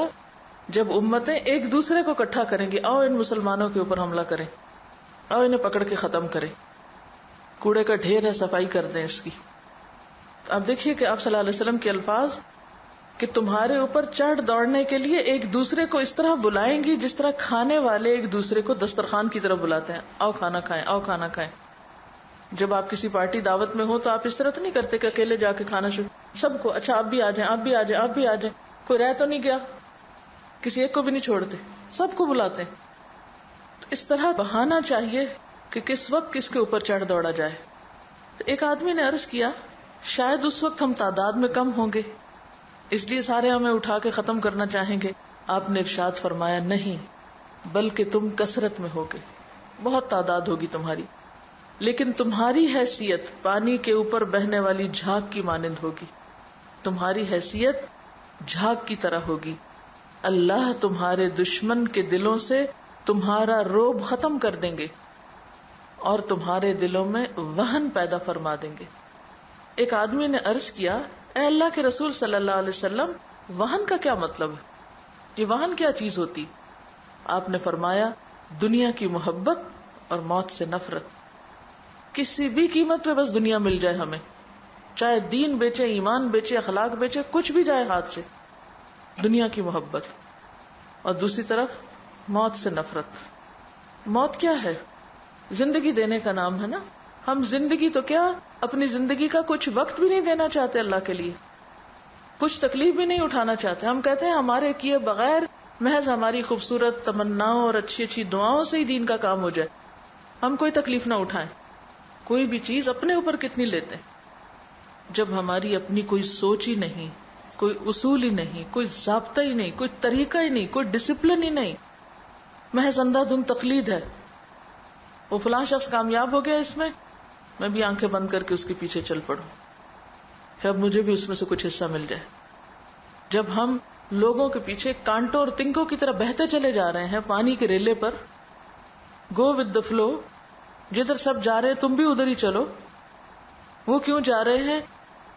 جب امتیں ایک دوسرے کو اکٹھا کریں گی، آؤ ان مسلمانوں کے اوپر حملہ کریں، آؤ انہیں پکڑ کے ختم کریں، کوڑے کا ڈھیر ہے صفائی کر دیں اس کی. اب دیکھیے کہ آپ صلی اللہ علیہ وسلم کے الفاظ کہ تمہارے اوپر چڑھ دوڑنے کے لیے ایک دوسرے کو اس طرح بلائیں گی جس طرح کھانے والے ایک دوسرے کو دسترخوان کی طرف بلاتے ہیں، آؤ کھانا کھائیں، آؤ کھانا کھائیں. جب آپ کسی پارٹی دعوت میں ہو تو آپ اس طرح تو نہیں کرتے کہ اکیلے جا کے کھانا شروع، سب کو اچھا آپ بھی آ جائیں، آپ بھی آ جائیں، آپ بھی آ جائیں، کوئی رہ تو نہیں گیا، کسی ایک کو بھی نہیں چھوڑتے، سب کو بلاتے ہیں. تو اس طرح بہانا چاہیے کہ کس وقت کس کے اوپر چڑھ دوڑا جائے. تو ایک آدمی نے عرض کیا شاید اس وقت ہم تعداد میں کم ہوں گے اس لیے سارے ہمیں اٹھا کے ختم کرنا چاہیں گے. آپ نے ارشاد فرمایا نہیں، بلکہ تم کثرت میں ہوگے، بہت تعداد ہوگی تمہاری، لیکن تمہاری حیثیت پانی کے اوپر بہنے والی جھاگ کی مانند ہوگی. تمہاری حیثیت جھاگ کی طرح ہوگی. اللہ تمہارے دشمن کے دلوں سے تمہارا رعب ختم کر دیں گے اور تمہارے دلوں میں وہن پیدا فرما دیں گے. ایک آدمی نے عرض کیا اے اللہ کے رسول صلی اللہ علیہ وسلم، وہن کا کیا مطلب ہے؟ یہ وہن کیا چیز ہوتی؟ آپ نے فرمایا دنیا کی محبت اور موت سے نفرت. کسی بھی قیمت پہ بس دنیا مل جائے ہمیں، چاہے دین بیچے، ایمان بیچے، اخلاق بیچے، کچھ بھی جائے ہاتھ سے، دنیا کی محبت. اور دوسری طرف موت سے نفرت. موت کیا ہے؟ زندگی دینے کا نام ہے نا. ہم زندگی تو کیا اپنی زندگی کا کچھ وقت بھی نہیں دینا چاہتے اللہ کے لیے، کچھ تکلیف بھی نہیں اٹھانا چاہتے. ہم کہتے ہیں ہمارے کیے بغیر محض ہماری خوبصورت تمناؤں اور اچھی اچھی دعاؤں سے ہی دین کا کام ہو جائے، ہم کوئی تکلیف نہ اٹھائیں. کوئی بھی چیز اپنے اوپر کتنی لیتے ہیں جب ہماری اپنی کوئی سوچ ہی نہیں، کوئی اصول ہی نہیں، کوئی ضابطہ ہی نہیں، کوئی طریقہ ہی نہیں، کوئی ڈسپلن ہی نہیں، محض اندھا دھند تقلید ہے. وہ فلاں شخص کامیاب ہو گیا اس میں بھی آنکھیں بند کر کے اس کے پیچھے چل پڑوں، شاید مجھے بھی اس میں سے کچھ حصہ مل جائے. جب ہم لوگوں کے پیچھے کانٹوں اور تنکوں کی طرح بہتے چلے جا رہے ہیں پانی کے relay per, go with the flow, جدھر سب جا رہے ہیں تم بھی ادھر ہی چلو. وہ کیوں جا رہے ہیں،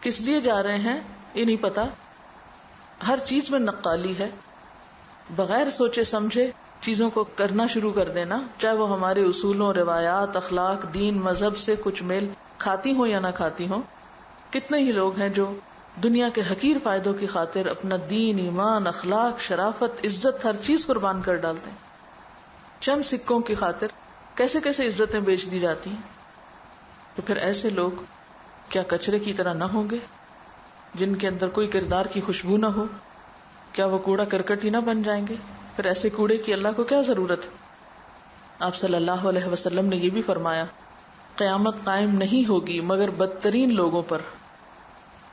کس لیے جا رہے ہیں، یہ نہیں پتا. ہر چیز میں نقالی ہے، بغیر سوچے سمجھے چیزوں کو کرنا شروع کر دینا، چاہے وہ ہمارے اصولوں، روایات، اخلاق، دین، مذہب سے کچھ میل کھاتی ہوں یا نہ کھاتی ہوں. کتنے ہی لوگ ہیں جو دنیا کے حقیر فائدوں کی خاطر اپنا دین، ایمان، اخلاق، شرافت، عزت، ہر چیز قربان کر ڈالتے ہیں. چند سکوں کی خاطر کیسے کیسے عزتیں بیچ دی جاتی ہیں. تو پھر ایسے لوگ کیا کچرے کی طرح نہ ہوں گے جن کے اندر کوئی کردار کی خوشبو نہ ہو؟ کیا وہ کوڑا کرکٹ ہی نہ بن جائیں گے؟ پھر ایسے کوڑے کی اللہ کو کیا ضرورت ہے؟ آپ صلی اللہ علیہ وسلم نے یہ بھی فرمایا قیامت قائم نہیں ہوگی مگر بدترین لوگوں پر.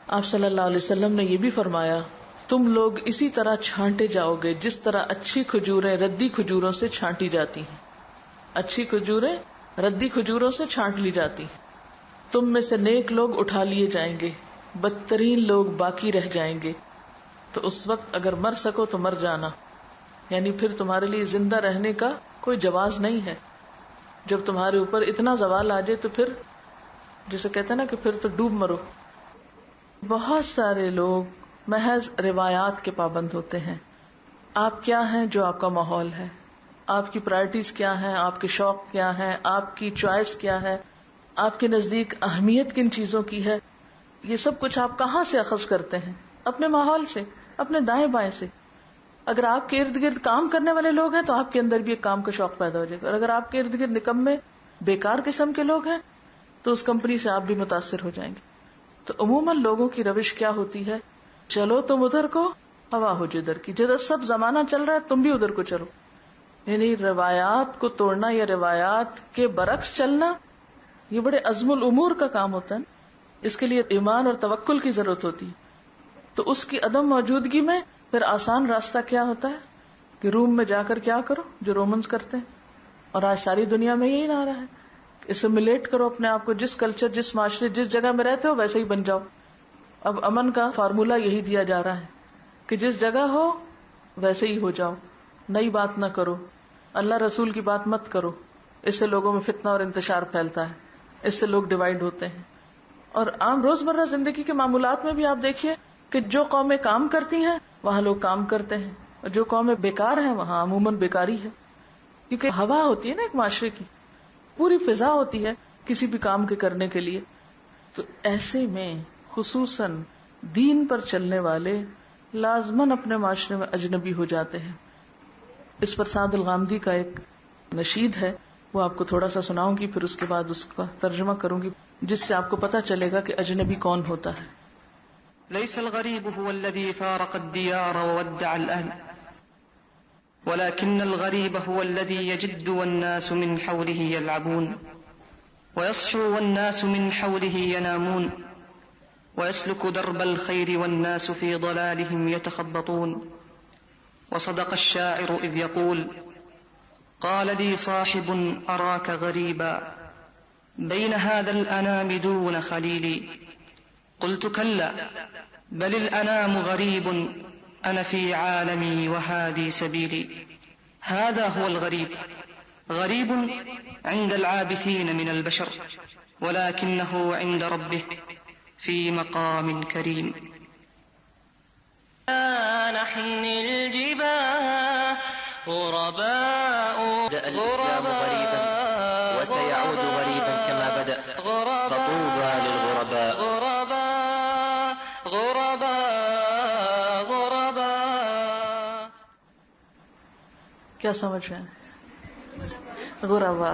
آپ صلی اللہ علیہ وسلم نے یہ بھی فرمایا تم لوگ اسی طرح چھانٹے جاؤ گے جس طرح اچھی کھجوریں ردی کھجوروں سے چھانٹی جاتی ہیں. اچھی کھجوریں ردی کھجوروں سے چھانٹ لی جاتی. تم میں سے نیک لوگ اٹھا لیے جائیں گے، بدترین لوگ باقی رہ جائیں گے. تو اس وقت اگر مر سکو تو مر جانا، یعنی پھر تمہارے لیے زندہ رہنے کا کوئی جواز نہیں ہے. جب تمہارے اوپر اتنا زوال آ جائے تو پھر جسے کہتے ہیں نا کہ پھر تو ڈوب مرو. بہت سارے لوگ محض روایات کے پابند ہوتے ہیں. آپ کیا ہیں جو آپ کا ماحول ہے، آپ کی پرائرٹیز کیا ہیں، آپ کے شوق کیا ہیں، آپ کی چوائس کیا ہے، آپ کے نزدیک اہمیت کن چیزوں کی ہے، یہ سب کچھ آپ کہاں سے اخذ کرتے ہیں؟ اپنے ماحول سے، اپنے دائیں بائیں سے. اگر آپ کے ارد گرد کام کرنے والے لوگ ہیں تو آپ کے اندر بھی ایک کام کا شوق پیدا ہو جائے گا، اور اگر آپ کے ارد گرد نکمے بیکار قسم کے لوگ ہیں تو اس کمپنی سے آپ بھی متاثر ہو جائیں گے. تو عموماً لوگوں کی روش کیا ہوتی ہے، چلو تم ادھر کو، ہوا ہو جدھر کی، جدھر سب زمانہ چل رہا ہے تم بھی ادھر کو چلو. یعنی روایات کو توڑنا یا روایات کے برعکس چلنا یہ بڑے عزم الامور کا کام ہوتا ہے. اس کے لیے ایمان اور توکل کی ضرورت ہوتی ہے. تو اس کی عدم موجودگی میں پھر آسان راستہ کیا ہوتا ہے کہ روم میں جا کر کیا کرو جو رومنز کرتے ہیں. اور آج ساری دنیا میں یہی نعرہ ہے کہ اسیمیلیٹ کرو اپنے آپ کو، جس کلچر، جس معاشرے، جس جگہ میں رہتے ہو ویسے ہی بن جاؤ. اب امن کا فارمولا یہی دیا جا رہا ہے کہ جس جگہ ہو ویسے ہی ہو جاؤ، نئی بات نہ کرو، اللہ رسول کی بات مت کرو. اس سے لوگوں میں فتنہ اور انتشار پھیلتا ہے، اس سے لوگ ڈیوائیڈ ہوتے ہیں. اور عام روزمرہ زندگی کے معمولات میں بھی آپ دیکھیے کہ جو قومیں کام کرتی ہیں وہاں لوگ کام کرتے ہیں، اور جو قومیں بیکار ہیں وہاں عموماً بیکاری ہے. کیونکہ ہوا ہوتی ہے نا ایک معاشرے کی، پوری فضا ہوتی ہے کسی بھی کام کے کرنے کے لیے. تو ایسے میں خصوصاً دین پر چلنے والے لازماً اپنے معاشرے میں اجنبی ہو جاتے ہیں. اس پر سعد الغامدی کا ایک نشید ہے، وہ آپ کو تھوڑا سا سناؤں گی، پھر اس کے بعد اس کا ترجمہ کروں گی، جس سے آپ کو پتہ چلے گا کہ اجنبی کون ہوتا ہے.
ليس الغريب هو الذي فارق الديار وودع الأهل، ولكن الغريب هو الذي يجد والناس من حوله يلعبون، ويصحو والناس من حوله ينامون، ويسلك درب الخير والناس في ضلالهم يتخبطون. وصدق الشاعر إذ يقول: قال لي صاحب أراك غريبا بين هذا الأنام دون خليلي، قلت كلا بل الأنام غريب أنا في عالمي وهذه سبيلي. هذا هو الغريب، غريب عند العابثين من البشر، ولكنه عند ربه في مقام كريم.
نحن الجباه غرباء
بدأ الإسلام غريبا وسيعود غريبا كما بدأ، فطوبى للغرباء.
غرباء غرباء غرباء.
کیا سمجھ رہے ہیں؟ غربا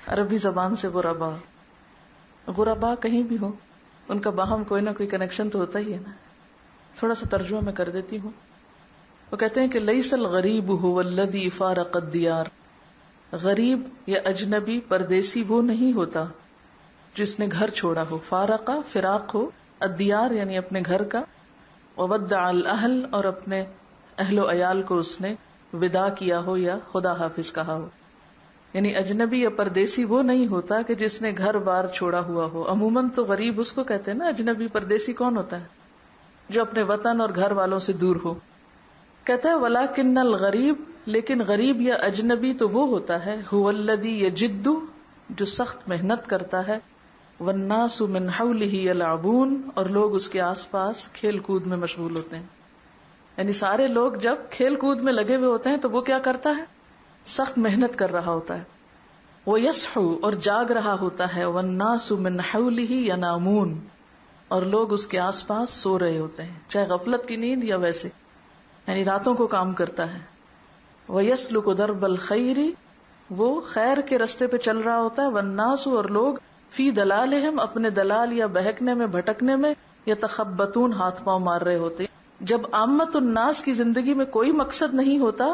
عربی زبان سے غربا. غربا کہیں بھی ہو ان کا باہم کوئی نہ کوئی کنیکشن تو ہوتا ہی ہے نا. تھوڑا سا ترجمہ میں کر دیتی ہوں. وہ کہتے ہیں کہ لیس الغریب هو الذی فارق الدیار، غریب یا اجنبی پردیسی وہ نہیں ہوتا جس نے گھر چھوڑا ہو. فارقہ فراق ہو، الدیار یعنی اپنے گھر کا، وودع الاہل اور اپنے اہل و عیال کو اس نے وداع کیا ہو یا خدا حافظ کہا ہو. یعنی اجنبی یا پردیسی وہ نہیں ہوتا کہ جس نے گھر بار چھوڑا ہوا ہو. عموماً تو غریب اس کو کہتے ہیں نا. اجنبی پردیسی کون ہوتا ہے؟ جو اپنے وطن اور گھر والوں سے دور ہو. کہتا ہے ولیکن الغریب، لیکن غریب یا اجنبی تو وہ ہوتا ہے هو الذی یجد، جو سخت محنت کرتا ہے، والناس من حولہ یلعبون، اور لوگ اس کے آس پاس کھیل کود میں مشغول ہوتے ہیں. یعنی سارے لوگ جب کھیل کود میں لگے ہوئے ہوتے ہیں تو وہ کیا کرتا ہے؟ سخت محنت کر رہا ہوتا ہے. وہ یسحو، اور جاگ رہا ہوتا ہے، والناس من حولہ ینامون، اور لوگ اس کے آس پاس سو رہے ہوتے ہیں، چاہے غفلت کی نیند یا ویسے، یعنی راتوں کو کام کرتا ہے. وَيَسْلُكُ دَرْبَ الْخَيْرِ، وہ خیر کے رستے پہ چل رہا ہوتا ہے. وَالنَّاسُ، اور لوگ، فی دلالہم، اپنے دلال یا بہکنے میں، بھٹکنے میں، یتخبطون، ہاتھ پاؤں مار رہے ہوتے. جب عامت الناس کی زندگی میں کوئی مقصد نہیں ہوتا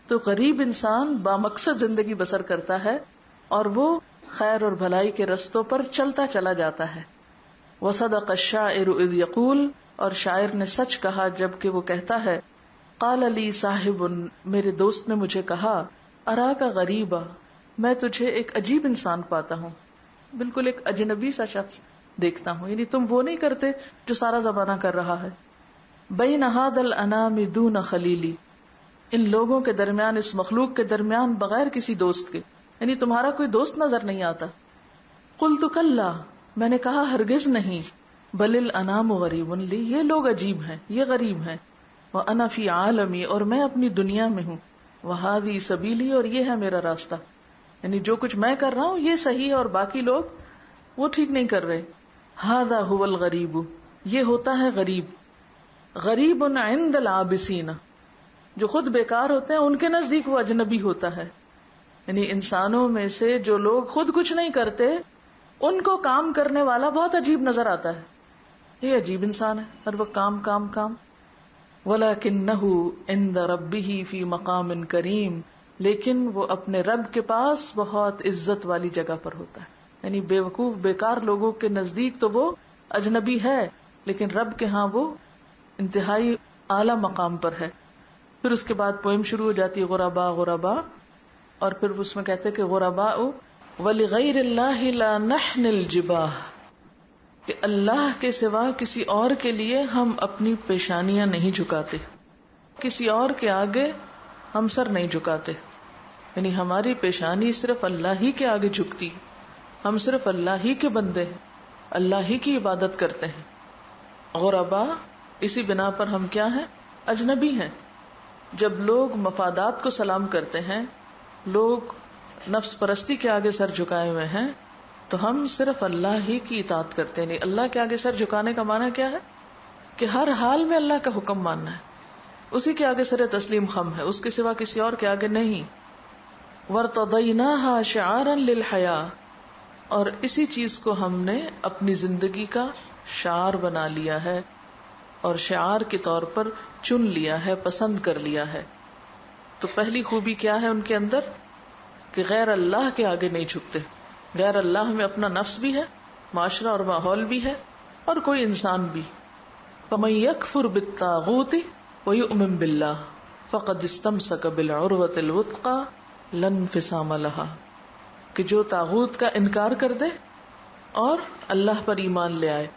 تو غریب انسان بامقصد زندگی بسر کرتا ہے اور وہ خیر اور بھلائی کے رستوں پر چلتا چلا جاتا ہے. وصدق الشاعر اذ یقول، اور شاعر نے سچ کہا جب کہ وہ کہتا ہے، قال لی صاحب، میرے دوست نے مجھے کہا، اراک غریبا، میں تجھے ایک عجیب انسان پاتا ہوں، بالکل ایک اجنبی سا شخص دیکھتا ہوں، یعنی تم وہ نہیں کرتے جو سارا زمانہ کر رہا ہے. بین ھذا الانام دون خلیلی، ان لوگوں کے درمیان، اس مخلوق کے درمیان بغیر کسی دوست کے، یعنی تمہارا کوئی دوست نظر نہیں آتا. قلت کلا، میں نے کہا ہرگز نہیں، بل الانام غریب لی، یہ لوگ عجیب ہیں، یہ غریب ہیں. وانا فی عالمی، اور میں اپنی دنیا میں ہوں. وہذی سبیلی، اور یہ ہے میرا راستہ، یعنی جو کچھ میں کر رہا ہوں یہ صحیح ہے اور باقی لوگ وہ ٹھیک نہیں کر رہے. ھذا ھو الغریب، یہ ہوتا ہے غریب. غریب عند العابسین، جو خود بیکار ہوتے ہیں ان کے نزدیک وہ اجنبی ہوتا ہے. یعنی انسانوں میں سے جو لوگ خود کچھ نہیں کرتے ان کو کام کرنے والا بہت عجیب نظر آتا ہے، یہ عجیب انسان ہے، ہر وقت کام کام کام. وَلَكِنَّهُ عِنْدَ رَبِّهِ فِي مَقَامٍ کریم، لیکن وہ اپنے رب کے پاس بہت عزت والی جگہ پر ہوتا ہے. یعنی بیوقوف بیکار لوگوں کے نزدیک تو وہ اجنبی ہے، لیکن رب کے ہاں وہ انتہائی اعلی مقام پر ہے. پھر اس کے بعد پوئم شروع ہو جاتی ہے غربا غربا، اور پھر اس میں کہتے کہ غرباء وَلِغَيْرِ اللَّهِ لَا نَحْنِ الْجِبَاهِ، کہ اللہ کے سوا کسی اور کے لیے ہم اپنی پیشانیاں نہیں جھکاتے، کسی اور کے آگے ہم سر نہیں جھکاتے، یعنی ہماری پیشانی صرف اللہ ہی کے آگے جھکتی، ہم صرف اللہ ہی کے بندے ہیں، اللہ ہی کی عبادت کرتے ہیں۔ غربا، اسی بنا پر ہم کیا ہیں؟ اجنبی ہیں۔ جب لوگ مفادات کو سلام کرتے ہیں، لوگ نفس پرستی کے آگے سر جھکائے ہوئے ہیں، تو ہم صرف اللہ ہی کی اطاعت کرتے ہیں۔ نہیں، اللہ کے آگے سر جھکانے کا معنی کیا ہے؟ کہ ہر حال میں اللہ کا حکم ماننا ہے، اسی کے آگے سر تسلیم خم ہے، اس کے سوا کسی اور کے آگے نہیں۔ وَارْتَضَيْنَاهَا شِعَارًا لِلْحَيَاةِ، اور اسی چیز کو ہم نے اپنی زندگی کا شعار بنا لیا ہے، اور شعار کے طور پر چن لیا ہے، پسند کر لیا ہے۔ تو پہلی خوبی کیا ہے ان کے اندر؟ کہ غیر اللہ کے آگے نہیں جھکتے۔ غیر اللہ میں اپنا نفس بھی ہے، معاشرہ اور ماحول بھی ہے، اور کوئی انسان بھی۔ فَمَن يَكْفُرْ بِالطَّاغُوتِ وَيُؤْمِن بِاللَّهِ فَقَدِ اسْتَمْسَكَ بِالْعُرْوَةِ الْوُثْقَىٰ لَا انفصام لَهَا، کہ جو طاغوت کا انکار کر دے اور اللہ پر ایمان لے آئے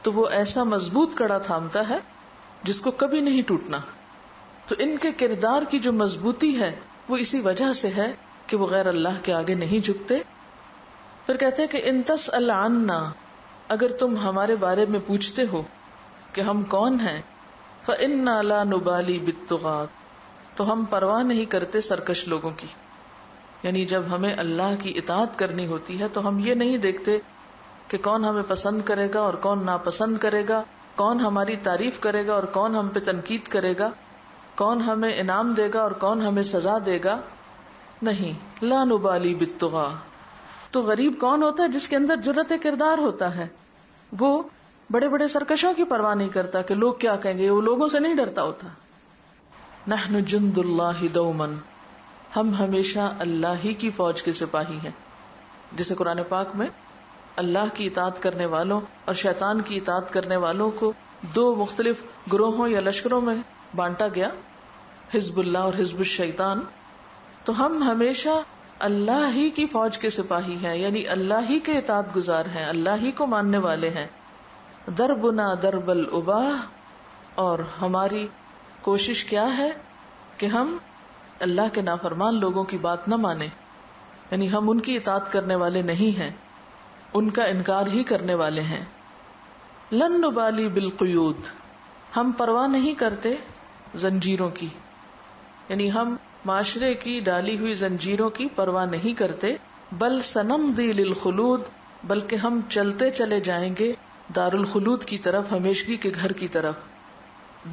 تو وہ ایسا مضبوط کڑا تھامتا ہے جس کو کبھی نہیں ٹوٹنا۔ تو ان کے کردار کی جو مضبوطی ہے وہ اسی وجہ سے ہے کہ وہ غیر اللہ کے آگے نہیں جھکتے۔ پھر کہتے ہیں کہ ان تسأل عنا، اگر تم ہمارے بارے میں پوچھتے ہو کہ ہم کون ہیں، فإنا لا نبالی بالطغاة، تو ہم پرواہ نہیں کرتے سرکش لوگوں کی۔ یعنی جب ہمیں اللہ کی اطاعت کرنی ہوتی ہے تو ہم یہ نہیں دیکھتے کہ کون ہمیں پسند کرے گا اور کون ناپسند کرے گا، کون ہماری تعریف کرے گا اور کون ہم پہ تنقید کرے گا، کون ہمیں انعام دے گا اور کون ہمیں سزا دے گا۔ نہیں، لا نبالی بالطغاة۔ تو غریب کون ہوتا ہے؟ جس کے اندر جرأت کردار ہوتا ہے، وہ بڑے بڑے سرکشوں کی پرواہ نہیں کرتا کہ لوگ کیا کہیں گے، وہ لوگوں سے نہیں ڈرتا ہوتا۔ نحن جند اللہ دوما، ہم ہمیشہ اللہ ہی کی فوج کے سپاہی ہیں۔ جیسے قرآن پاک میں اللہ کی اطاعت کرنے والوں اور شیطان کی اطاعت کرنے والوں کو دو مختلف گروہوں یا لشکروں میں بانٹا گیا، حزب اللہ اور حزب الشیطان۔ تو ہم ہمیشہ اللہ ہی کی فوج کے سپاہی ہیں، یعنی اللہ ہی کے اطاعت گزار ہیں، اللہ ہی کو ماننے والے ہیں۔ دربنا درب الاباہ، اور ہماری کوشش کیا ہے کہ ہم اللہ کے نافرمان لوگوں کی بات نہ مانیں، یعنی ہم ان کی اطاعت کرنے والے نہیں ہیں، ان کا انکار ہی کرنے والے ہیں۔ لن نبالی بالقیود، ہم پرواہ نہیں کرتے زنجیروں کی، یعنی ہم معاشرے کی ڈالی ہوئی زنجیروں کی پرواہ نہیں کرتے۔ بل سنمضی للخلود، بلکہ ہم چلتے چلے جائیں گے دار الخلود کی طرف، ہمیشگی کے گھر کی طرف۔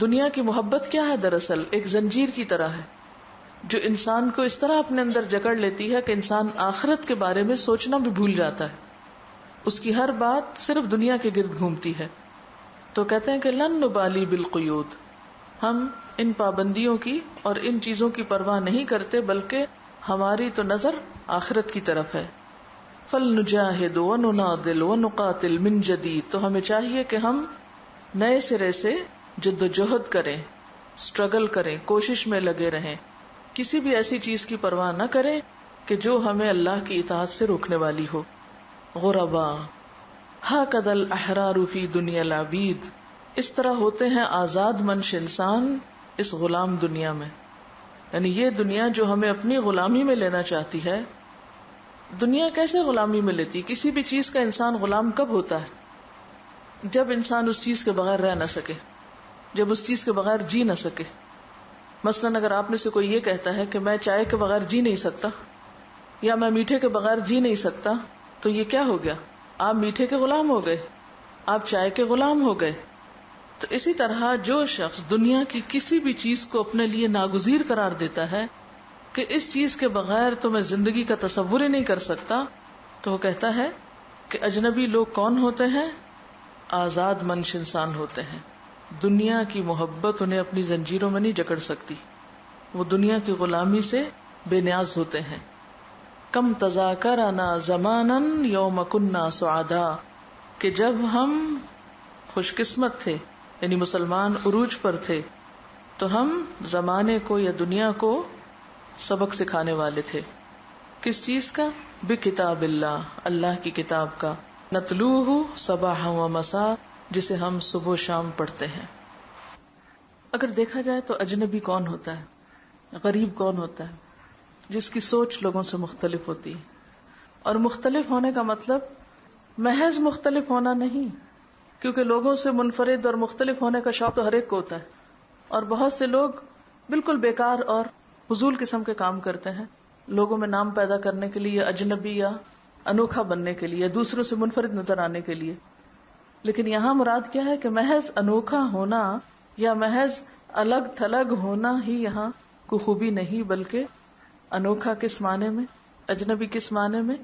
دنیا کی محبت کیا ہے؟ دراصل ایک زنجیر کی طرح ہے جو انسان کو اس طرح اپنے اندر جکڑ لیتی ہے کہ انسان آخرت کے بارے میں سوچنا بھی بھول جاتا ہے، اس کی ہر بات صرف دنیا کے گرد گھومتی ہے۔ تو کہتے ہیں کہ لن نبالی بالقیود، ہم ان پابندیوں کی اور ان چیزوں کی پرواہ نہیں کرتے، بلکہ ہماری تو نظر آخرت کی طرف ہے۔ فلنجاہد ونناضل ونقاتل من جدید، تو ہمیں چاہیے کہ ہم نئے سرے سے جد و جہد کریں، اسٹرگل کریں، کوشش میں لگے رہیں، کسی بھی ایسی چیز کی پرواہ نہ کریں کہ جو ہمیں اللہ کی اطاعت سے روکنے والی ہو۔ غربا ہاکذا الاحرار فی دنیا العبید، اس طرح ہوتے ہیں آزاد منش انسان اس غلام دنیا میں، یعنی یہ دنیا جو ہمیں اپنی غلامی میں لینا چاہتی ہے۔ دنیا کیسے غلامی میں لیتی؟ کسی بھی چیز کا انسان غلام کب ہوتا ہے؟ جب انسان اس چیز کے بغیر رہ نہ سکے، جب اس چیز کے بغیر جی نہ سکے۔ مثلاً اگر آپ میں سے کوئی یہ کہتا ہے کہ میں چائے کے بغیر جی نہیں سکتا، یا میں میٹھے کے بغیر جی نہیں سکتا، تو یہ کیا ہو گیا؟ آپ میٹھے کے غلام ہو گئے، آپ چائے کے غلام ہو گئے۔ تو اسی طرح جو شخص دنیا کی کسی بھی چیز کو اپنے لیے ناگزیر قرار دیتا ہے کہ اس چیز کے بغیر تو میں زندگی کا تصور ہی نہیں کر سکتا، تو وہ کہتا ہے کہ اجنبی لوگ کون ہوتے ہیں؟ آزاد منش انسان ہوتے ہیں۔ دنیا کی محبت انہیں اپنی زنجیروں میں نہیں جکڑ سکتی، وہ دنیا کی غلامی سے بے نیاز ہوتے ہیں۔ کم تذاکرنا زمانا یوم کنا سعدا، کہ جب ہم خوش قسمت تھے، یعنی مسلمان عروج پر تھے، تو ہم زمانے کو یا دنیا کو سبق سکھانے والے تھے۔ کس چیز کا؟ بکتاب اللہ، اللہ کی کتاب کا، نتلوہ صباحا و مساء، جسے ہم صبح و شام پڑھتے ہیں۔ اگر دیکھا جائے تو اجنبی کون ہوتا ہے، غریب کون ہوتا ہے؟ جس کی سوچ لوگوں سے مختلف ہوتی ہے، اور مختلف ہونے کا مطلب محض مختلف ہونا نہیں، کیونکہ لوگوں سے منفرد اور مختلف ہونے کا شوق تو ہر ایک کو ہوتا ہے، اور بہت سے لوگ بالکل بیکار اور فضول قسم کے کام کرتے ہیں لوگوں میں نام پیدا کرنے کے لیے، اجنبی یا انوکھا بننے کے لیے، دوسروں سے منفرد نظر آنے کے لیے۔ لیکن یہاں مراد کیا ہے کہ محض انوکھا ہونا یا محض الگ تھلگ ہونا ہی یہاں کو خوبی نہیں، بلکہ انوکھا کس معنی میں، اجنبی کس معنی میں؟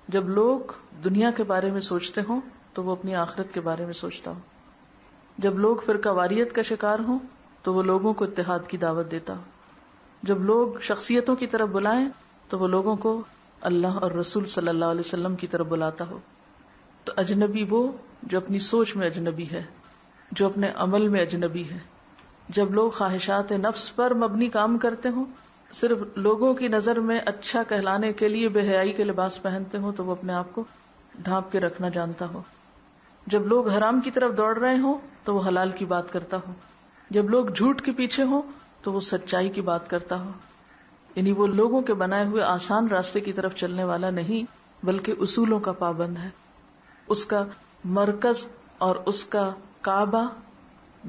جب لوگ دنیا کے بارے میں سوچتے ہوں تو وہ اپنی آخرت کے بارے میں سوچتا ہو، جب لوگ فرقہ واریت کا شکار ہوں تو وہ لوگوں کو اتحاد کی دعوت دیتا ہو، جب لوگ شخصیتوں کی طرف بلائیں تو وہ لوگوں کو اللہ اور رسول صلی اللہ علیہ وسلم کی طرف بلاتا ہو۔ تو اجنبی وہ جو اپنی سوچ میں اجنبی ہے، جو اپنے عمل میں اجنبی ہے۔ جب لوگ خواہشات نفس پر مبنی کام کرتے ہوں، صرف لوگوں کی نظر میں اچھا کہلانے کے لیے بے حیائی کے لباس پہنتے ہوں، تو وہ اپنے آپ کو ڈھانپ کے رکھنا جانتا ہو۔ جب لوگ حرام کی طرف دوڑ رہے ہوں تو وہ حلال کی بات کرتا ہو، جب لوگ جھوٹ کے پیچھے ہوں تو وہ سچائی کی بات کرتا ہو۔ یعنی وہ لوگوں کے بنائے ہوئے آسان راستے کی طرف چلنے والا نہیں، بلکہ اصولوں کا پابند ہے۔ اس کا مرکز اور اس کا کعبہ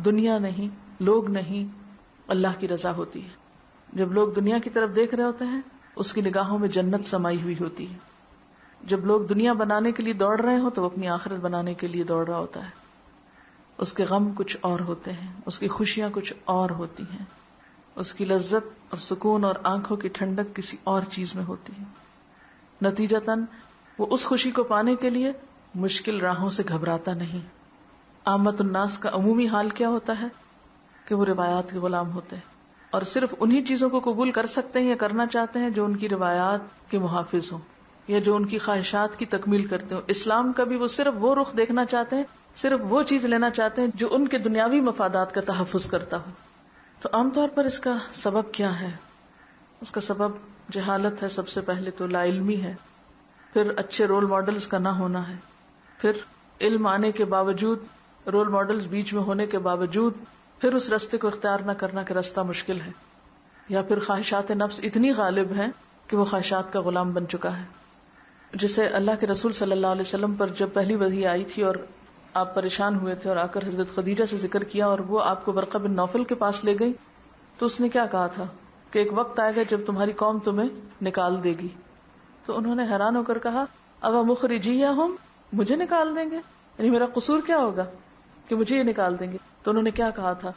دنیا نہیں، لوگ نہیں، اللہ کی رضا ہوتی ہے۔ جب لوگ دنیا کی طرف دیکھ رہے ہوتے ہیں اس کی نگاہوں میں جنت سمائی ہوئی ہوتی ہے۔ جب لوگ دنیا بنانے کے لیے دوڑ رہے ہوں تو وہ اپنی آخرت بنانے کے لیے دوڑ رہا ہوتا ہے۔ اس کے غم کچھ اور ہوتے ہیں، اس کی خوشیاں کچھ اور ہوتی ہیں، اس کی لذت اور سکون اور آنکھوں کی ٹھنڈک کسی اور چیز میں ہوتی ہے۔ نتیجتاً وہ اس خوشی کو پانے کے لیے مشکل راہوں سے گھبراتا نہیں۔ عامت الناس کا عمومی حال کیا ہوتا ہے کہ وہ روایات کے غلام ہوتے ہیں، اور صرف انہی چیزوں کو قبول کر سکتے ہیں یا کرنا چاہتے ہیں جو ان کی روایات کے محافظ ہوں یا جو ان کی خواہشات کی تکمیل کرتے ہوں۔ اسلام کا بھی وہ صرف وہ رخ دیکھنا چاہتے ہیں، صرف وہ چیز لینا چاہتے ہیں جو ان کے دنیاوی مفادات کا تحفظ کرتا ہو۔ تو عام طور پر اس کا سبب کیا ہے؟ اس کا سبب جہالت ہے، سب سے پہلے تو لا علمی ہے، پھر اچھے رول ماڈلز کا نہ ہونا ہے، پھر علم آنے کے باوجود، رول ماڈلز بیچ میں ہونے کے باوجود پھر اس راستے کو اختیار نہ کرنا کہ راستہ مشکل ہے، یا پھر خواہشات نفس اتنی غالب ہیں کہ وہ خواہشات کا غلام بن چکا ہے۔ جسے اللہ کے رسول صلی اللہ علیہ وسلم پر جب پہلی وحی آئی تھی اور آپ پریشان ہوئے تھے اور آ کر حضرت خدیجہ سے ذکر کیا اور وہ آپ کو ورقہ بن نوفل کے پاس لے گئی، تو اس نے کیا کہا تھا کہ ایک وقت آئے گا جب تمہاری قوم تمہیں نکال دے گی۔ تو انہوں نے حیران ہو کر کہا ابا مخرجیہم، مجھے نکال دیں گے؟ یعنی میرا قصور کیا ہوگا کہ مجھے یہ نکال دیں گے؟ تو انہوں نے کیا کہا تھا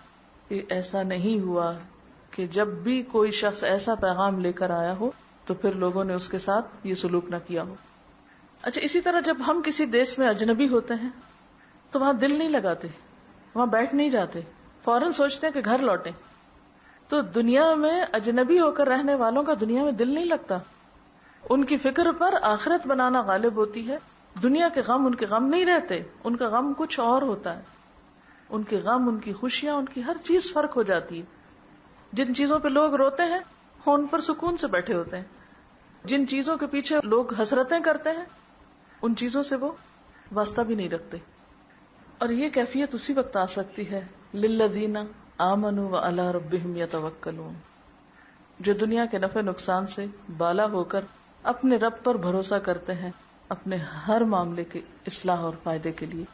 کہ ایسا نہیں ہوا کہ جب بھی کوئی شخص ایسا پیغام لے کر آیا ہو تو پھر لوگوں نے اس کے ساتھ یہ سلوک نہ کیا ہو۔ اچھا، اسی طرح جب ہم کسی دیش میں اجنبی ہوتے ہیں تو وہاں دل نہیں لگاتے، وہاں بیٹھ نہیں جاتے، فوراً سوچتے ہیں کہ گھر لوٹیں۔ تو دنیا میں اجنبی ہو کر رہنے والوں کا دنیا میں دل نہیں لگتا، ان کی فکر پر آخرت بنانا غالب ہوتی ہے، دنیا کے غم ان کے غم نہیں رہتے، ان کا غم کچھ اور ہوتا ہے، ان کے غم، ان کی خوشیاں، ان کی ہر چیز فرق ہو جاتی ہے۔ جن چیزوں پہ لوگ روتے ہیں وہ ان پر سکون سے بیٹھے ہوتے ہیں، جن چیزوں کے پیچھے لوگ حسرتیں کرتے ہیں ان چیزوں سے وہ واسطہ بھی نہیں رکھتے۔ اور یہ کیفیت اسی وقت آ سکتی ہے للذین آمنوا وعلی ربہم یتوکلون، جو دنیا کے نفع نقصان سے بالا ہو کر اپنے رب پر بھروسہ کرتے ہیں اپنے ہر معاملے کے اصلاح اور فائدے کے لیے۔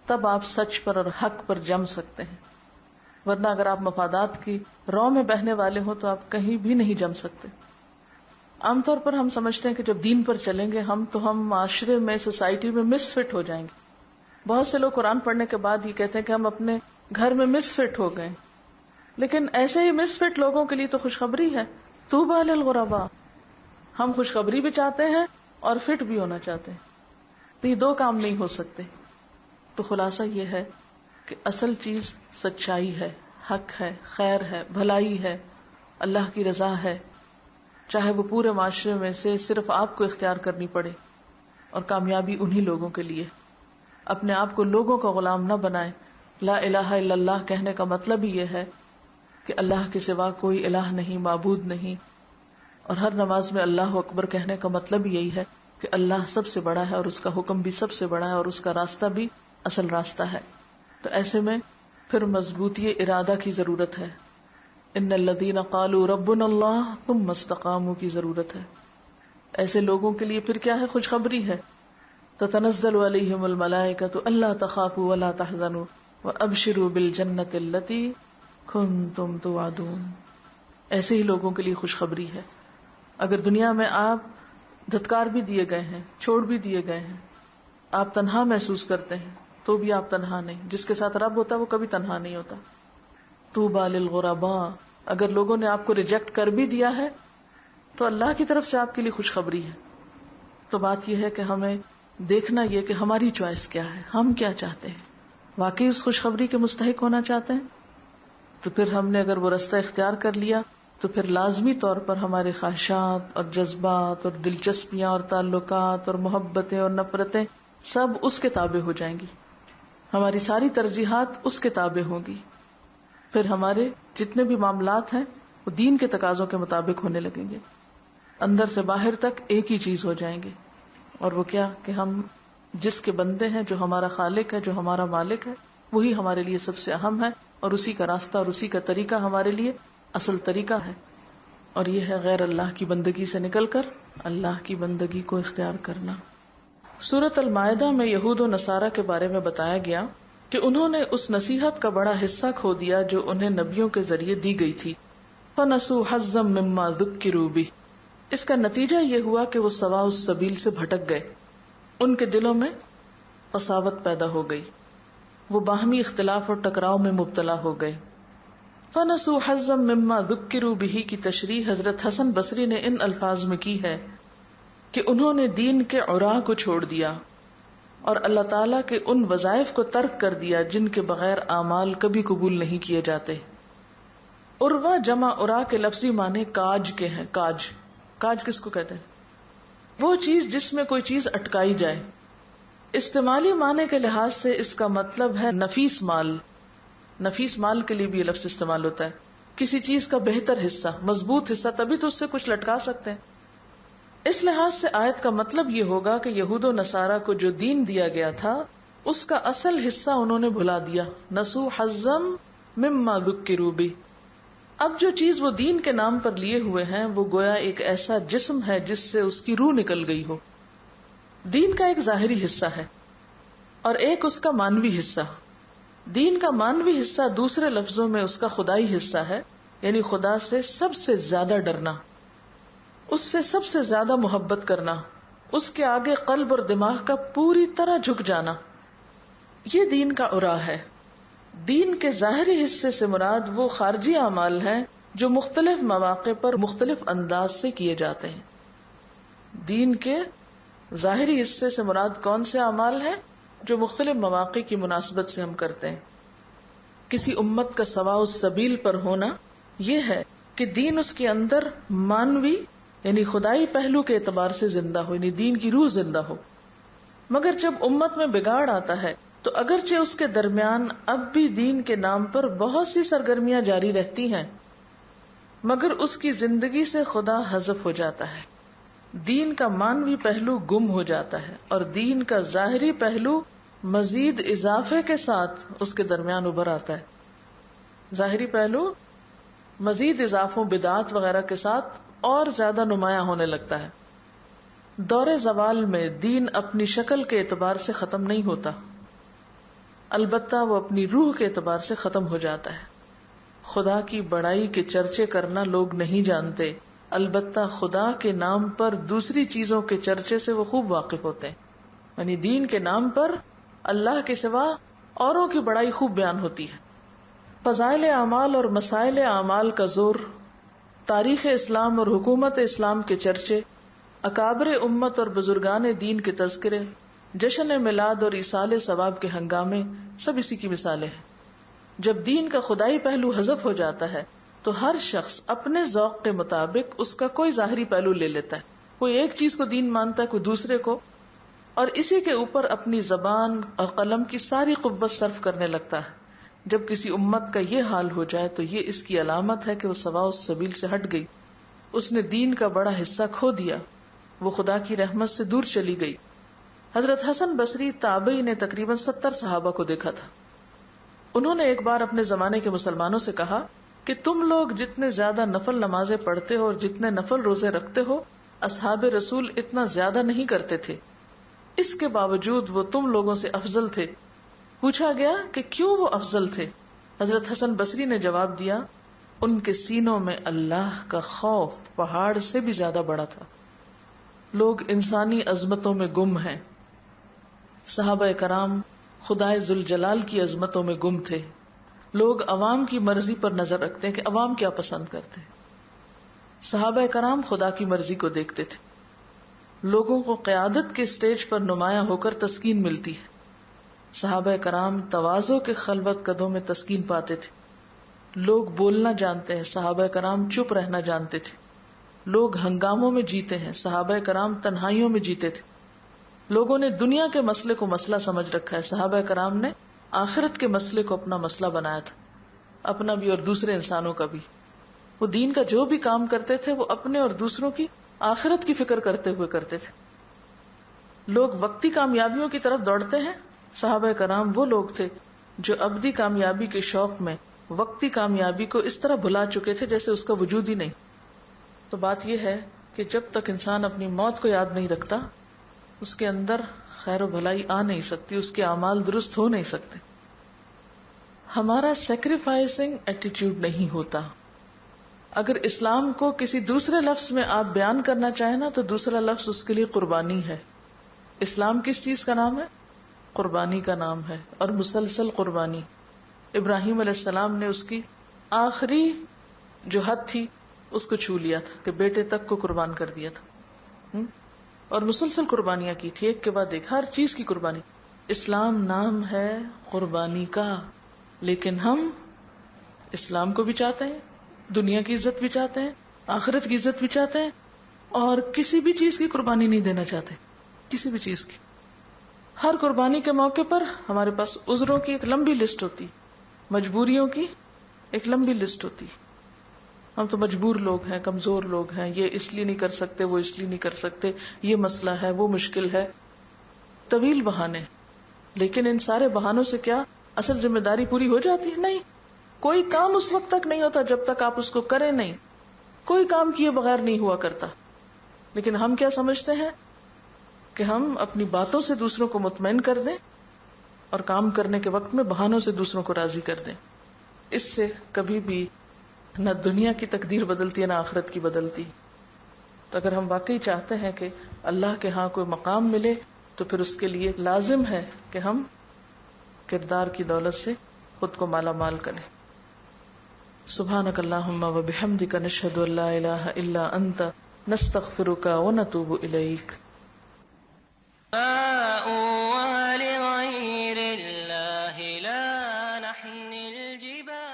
تب آپ سچ پر اور حق پر جم سکتے ہیں، ورنہ اگر آپ مفادات کی رو میں بہنے والے ہوں تو آپ کہیں بھی نہیں جم سکتے۔ عام طور پر ہم سمجھتے ہیں کہ جب دین پر چلیں گے تو ہم معاشرے میں، سوسائٹی میں مس فٹ ہو جائیں گے۔ بہت سے لوگ قرآن پڑھنے کے بعد یہ کہتے ہیں کہ ہم اپنے گھر میں مس فٹ ہو گئے، لیکن ایسے ہی مس فٹ لوگوں کے لیے تو خوشخبری ہے، طوبی للغرباء۔ ہم خوشخبری بھی چاہتے ہیں اور فٹ بھی ہونا چاہتے ہیں، تو یہ دو کام نہیں ہو سکتے۔ تو خلاصہ یہ ہے کہ اصل چیز سچائی ہے، حق ہے، خیر ہے، بھلائی ہے، اللہ کی رضا ہے، چاہے وہ پورے معاشرے میں سے صرف آپ کو اختیار کرنی پڑے، اور کامیابی انہی لوگوں کے لیے۔ اپنے آپ کو لوگوں کا غلام نہ بنائیں۔ لا الہ الا اللہ کہنے کا مطلب ہی یہ ہے کہ اللہ کے سوا کوئی الہ نہیں، معبود نہیں، اور ہر نماز میں اللہ اکبر کہنے کا مطلب یہی ہے کہ اللہ سب سے بڑا ہے اور اس کا حکم بھی سب سے بڑا ہے اور اس کا راستہ بھی اصل راستہ ہے. تو ایسے میں پھر مضبوطی ارادہ کی ضرورت ہے. ان الذین قالوا ربنا اللہ ثم استقاموا کی ضرورت ہے. ایسے لوگوں کے لیے پھر کیا ہے؟ خوشخبری ہے. تتنزل علیہم الملائکۃ الا تخافوا ولا تحزنوا وابشروا بالجنۃ التی کنتم توعدون. ایسے ہی لوگوں کے لیے خوشخبری ہے. اگر دنیا میں آپ دھتکار بھی دیے گئے ہیں، چھوڑ بھی دیے گئے ہیں، آپ تنہا محسوس کرتے ہیں، تو بھی آپ تنہا نہیں. جس کے ساتھ رب ہوتا ہے وہ کبھی تنہا نہیں ہوتا. طوبی للغرباء، اگر لوگوں نے آپ کو ریجیکٹ کر بھی دیا ہے تو اللہ کی طرف سے آپ کے لیے خوشخبری ہے. تو بات یہ ہے کہ ہمیں دیکھنا یہ کہ ہماری چوائس کیا ہے، ہم کیا چاہتے ہیں. واقعی اس خوشخبری کے مستحق ہونا چاہتے ہیں تو پھر ہم نے اگر وہ رستہ اختیار کر لیا تو پھر لازمی طور پر ہمارے خواہشات اور جذبات اور دلچسپیاں اور تعلقات اور محبتیں اور نفرتیں سب اس کے تابع ہو جائیں گی. ہماری ساری ترجیحات اس کے تابع ہوں گی. پھر ہمارے جتنے بھی معاملات ہیں وہ دین کے تقاضوں کے مطابق ہونے لگیں گے. اندر سے باہر تک ایک ہی چیز ہو جائیں گے. اور وہ کیا کہ ہم جس کے بندے ہیں، جو ہمارا خالق ہے، جو ہمارا مالک ہے، وہی ہمارے لیے سب سے اہم ہے اور اسی کا راستہ اور اسی کا طریقہ ہمارے لیے اصل طریقہ ہے. اور یہ ہے غیر اللہ کی بندگی سے نکل کر اللہ کی بندگی کو اختیار کرنا. سورۃ المائدہ میں یہود و نصارہ کے بارے میں بتایا گیا کہ انہوں نے اس نصیحت کا بڑا حصہ کھو دیا جو انہیں نبیوں کے ذریعے دی گئی تھی. فَنَسُوا حَظًّا مِّمَّا ذُكِّرُوا بِهِ، اس کا نتیجہ یہ ہوا کہ وہ سواء السبیل سے بھٹک گئے. ان کے دلوں میں قساوت پیدا ہو گئی، وہ باہمی اختلاف اور ٹکراؤ میں مبتلا ہو گئے. فَنَسُوا حَظًّا مِّمَّا ذُكِّرُوا بِهِ کی تشریح حضرت حسن بصری نے ان الفاظ میں کی ہے کہ انہوں نے دین کے عراہ کو چھوڑ دیا اور اللہ تعالیٰ کے ان وظائف کو ترک کر دیا جن کے بغیر اعمال کبھی قبول نہیں کیے جاتے. عروہ جمع عراہ کے لفظی معنی کاج کے ہیں. کاج کس کو کہتے ہیں؟ وہ چیز جس میں کوئی چیز اٹکائی جائے. استعمالی معنی کے لحاظ سے اس کا مطلب ہے نفیس مال. نفیس مال کے لیے بھی یہ لفظ استعمال ہوتا ہے. کسی چیز کا بہتر حصہ، مضبوط حصہ، تبھی تو اس سے کچھ لٹکا سکتے ہیں. اس لحاظ سے آیت کا مطلب یہ ہوگا کہ یہود و نصارہ کو جو دین دیا گیا تھا اس کا اصل حصہ انہوں نے بھلا دیا. نسوا حظًا مما ذکروا بہ. اب جو چیز وہ دین کے نام پر لیے ہوئے ہیں وہ گویا ایک ایسا جسم ہے جس سے اس کی روح نکل گئی ہو. دین کا ایک ظاہری حصہ ہے اور ایک اس کا مانوی حصہ. دین کا مانوی حصہ دوسرے لفظوں میں اس کا خدائی حصہ ہے، یعنی خدا سے سب سے زیادہ ڈرنا، اس سے سب سے زیادہ محبت کرنا، اس کے آگے قلب اور دماغ کا پوری طرح جھک جانا. یہ دین کا عراہ ہے. دین کے ظاہری حصے سے مراد وہ خارجی اعمال ہیں جو مختلف مواقع پر مختلف انداز سے کیے جاتے ہیں. دین کے ظاہری حصے سے مراد کون سے اعمال ہیں؟ جو مختلف مواقع کی مناسبت سے ہم کرتے ہیں. کسی امت کا سواء السبیل پر ہونا یہ ہے کہ دین اس کے اندر مانوی یعنی خدائی پہلو کے اعتبار سے زندہ ہو، یعنی دین کی روح زندہ ہو. مگر جب امت میں بگاڑ آتا ہے تو اگرچہ اس کے درمیان اب بھی دین کے نام پر بہت سی سرگرمیاں جاری رہتی ہیں، مگر اس کی زندگی سے خدا حذف ہو جاتا ہے. دین کا مانوی پہلو گم ہو جاتا ہے اور دین کا ظاہری پہلو مزید اضافے کے ساتھ اس کے درمیان ابھر آتا ہے. ظاہری پہلو مزید اضافوں، بدعات وغیرہ کے ساتھ اور زیادہ نمایاں ہونے لگتا ہے. دور زوال میں دین اپنی شکل کے اعتبار سے ختم نہیں ہوتا، البتہ وہ اپنی روح کے اعتبار سے ختم ہو جاتا ہے. خدا کی بڑائی کے چرچے کرنا لوگ نہیں جانتے، البتہ خدا کے نام پر دوسری چیزوں کے چرچے سے وہ خوب واقف ہوتے ہیں. یعنی دین کے نام پر اللہ کے سوا اوروں کی بڑائی خوب بیان ہوتی ہے. فضائل اعمال اور مسائل اعمال کا زور، تاریخ اسلام اور حکومت اسلام کے چرچے، اکابر امت اور بزرگان دین کے تذکرے، جشن میلاد اور ایصال ثواب کے ہنگامے، سب اسی کی مثالیں ہیں. جب دین کا خدائی پہلو حذف ہو جاتا ہے تو ہر شخص اپنے ذوق کے مطابق اس کا کوئی ظاہری پہلو لے لیتا ہے. کوئی ایک چیز کو دین مانتا ہے، کوئی دوسرے کو، اور اسی کے اوپر اپنی زبان اور قلم کی ساری قوت صرف کرنے لگتا ہے. جب کسی امت کا یہ حال ہو جائے تو یہ اس کی علامت ہے کہ وہ سواء السبیل سے ہٹ گئی. اس نے دین کا بڑا حصہ کھو دیا، وہ خدا کی رحمت سے دور چلی گئی۔ حضرت حسن بصری تابعی نے تقریباً 70 صحابہ کو دیکھا تھا۔ انہوں نے ایک بار اپنے زمانے کے مسلمانوں سے کہا کہ تم لوگ جتنے زیادہ نفل نمازیں پڑھتے ہو اور جتنے نفل روزے رکھتے ہو، اصحاب رسول اتنا زیادہ نہیں کرتے تھے، اس کے باوجود وہ تم لوگوں سے افضل تھے۔ پوچھا گیا کہ کیوں وہ افضل تھے؟ حضرت حسن بصری نے جواب دیا، ان کے سینوں میں اللہ کا خوف پہاڑ سے بھی زیادہ بڑا تھا۔ لوگ انسانی عظمتوں میں گم ہیں، صحابہ کرام خدائے ذوالجلال کی عظمتوں میں گم تھے۔ لوگ عوام کی مرضی پر نظر رکھتے ہیں کہ عوام کیا پسند کرتے ہیں، صحابہ کرام خدا کی مرضی کو دیکھتے تھے۔ لوگوں کو قیادت کے سٹیج پر نمایاں ہو کر تسکین ملتی ہے، صحابہ کرام تواضع کے خلوت قدوں میں تسکین پاتے تھے۔ لوگ بولنا جانتے ہیں، صحابہ کرام چپ رہنا جانتے تھے۔ لوگ ہنگاموں میں جیتے ہیں، صحابہ کرام تنہائیوں میں جیتے تھے۔ لوگوں نے دنیا کے مسئلے کو مسئلہ سمجھ رکھا ہے، صحابہ کرام نے آخرت کے مسئلے کو اپنا مسئلہ بنایا تھا، اپنا بھی اور دوسرے انسانوں کا بھی۔ وہ دین کا جو بھی کام کرتے تھے وہ اپنے اور دوسروں کی آخرت کی فکر کرتے ہوئے کرتے تھے۔ لوگ وقتی کامیابیوں کی طرف دوڑتے ہیں، صحابہ کرام وہ لوگ تھے جو ابدی کامیابی کے شوق میں وقتی کامیابی کو اس طرح بھلا چکے تھے جیسے اس کا وجود ہی نہیں۔ تو بات یہ ہے کہ جب تک انسان اپنی موت کو یاد نہیں رکھتا، اس کے اندر خیر و بھلائی آ نہیں سکتی، اس کے اعمال درست ہو نہیں سکتے۔ ہمارا سیکریفائسنگ ایٹیٹیوڈ نہیں ہوتا۔ اگر اسلام کو کسی دوسرے لفظ میں آپ بیان کرنا چاہیں نا تو دوسرا لفظ اس کے لیے قربانی ہے۔ اسلام کس چیز کا نام ہے؟ قربانی کا نام ہے، اور مسلسل قربانی۔ ابراہیم علیہ السلام نے اس کی آخری جو حد تھی اس کو چھو لیا تھا کہ بیٹے تک کو قربان کر دیا تھا، اور مسلسل قربانیاں کی تھی، ایک کے بعد ایک، ہر چیز کی قربانی۔ اسلام نام ہے قربانی کا، لیکن ہم اسلام کو بھی چاہتے ہیں، دنیا کی عزت بھی چاہتے ہیں، آخرت کی عزت بھی چاہتے ہیں، اور کسی بھی چیز کی قربانی نہیں دینا چاہتے، کسی بھی چیز کی۔ ہر قربانی کے موقع پر ہمارے پاس عذروں کی ایک لمبی لسٹ ہوتی، مجبوریوں کی ایک لمبی لسٹ ہوتی۔ ہم تو مجبور لوگ ہیں، کمزور لوگ ہیں، یہ اس لیے نہیں کر سکتے، وہ اس لیے نہیں کر سکتے، یہ مسئلہ ہے، وہ مشکل ہے، طویل بہانے۔ لیکن ان سارے بہانوں سے کیا اصل ذمہ داری پوری ہو جاتی ہے؟ نہیں۔ کوئی کام اس وقت تک نہیں ہوتا جب تک آپ اس کو کریں نہیں، کوئی کام کیے بغیر نہیں ہوا کرتا۔ لیکن ہم کیا سمجھتے ہیں کہ ہم اپنی باتوں سے دوسروں کو مطمئن کر دیں اور کام کرنے کے وقت میں بہانوں سے دوسروں کو راضی کر دیں۔ اس سے کبھی بھی نہ دنیا کی تقدیر بدلتی ہے نہ آخرت کی بدلتی۔ تو اگر ہم واقعی چاہتے ہیں کہ اللہ کے ہاں کوئی مقام ملے تو پھر اس کے لیے لازم ہے کہ ہم کردار کی دولت سے خود کو مالا مال کریں۔ سبحانک اللہم و بحمدک، نشہد ان لا الہ الا انت، نستغفرک و نتوب الیک۔
ولغير الله لا نحمي الجبال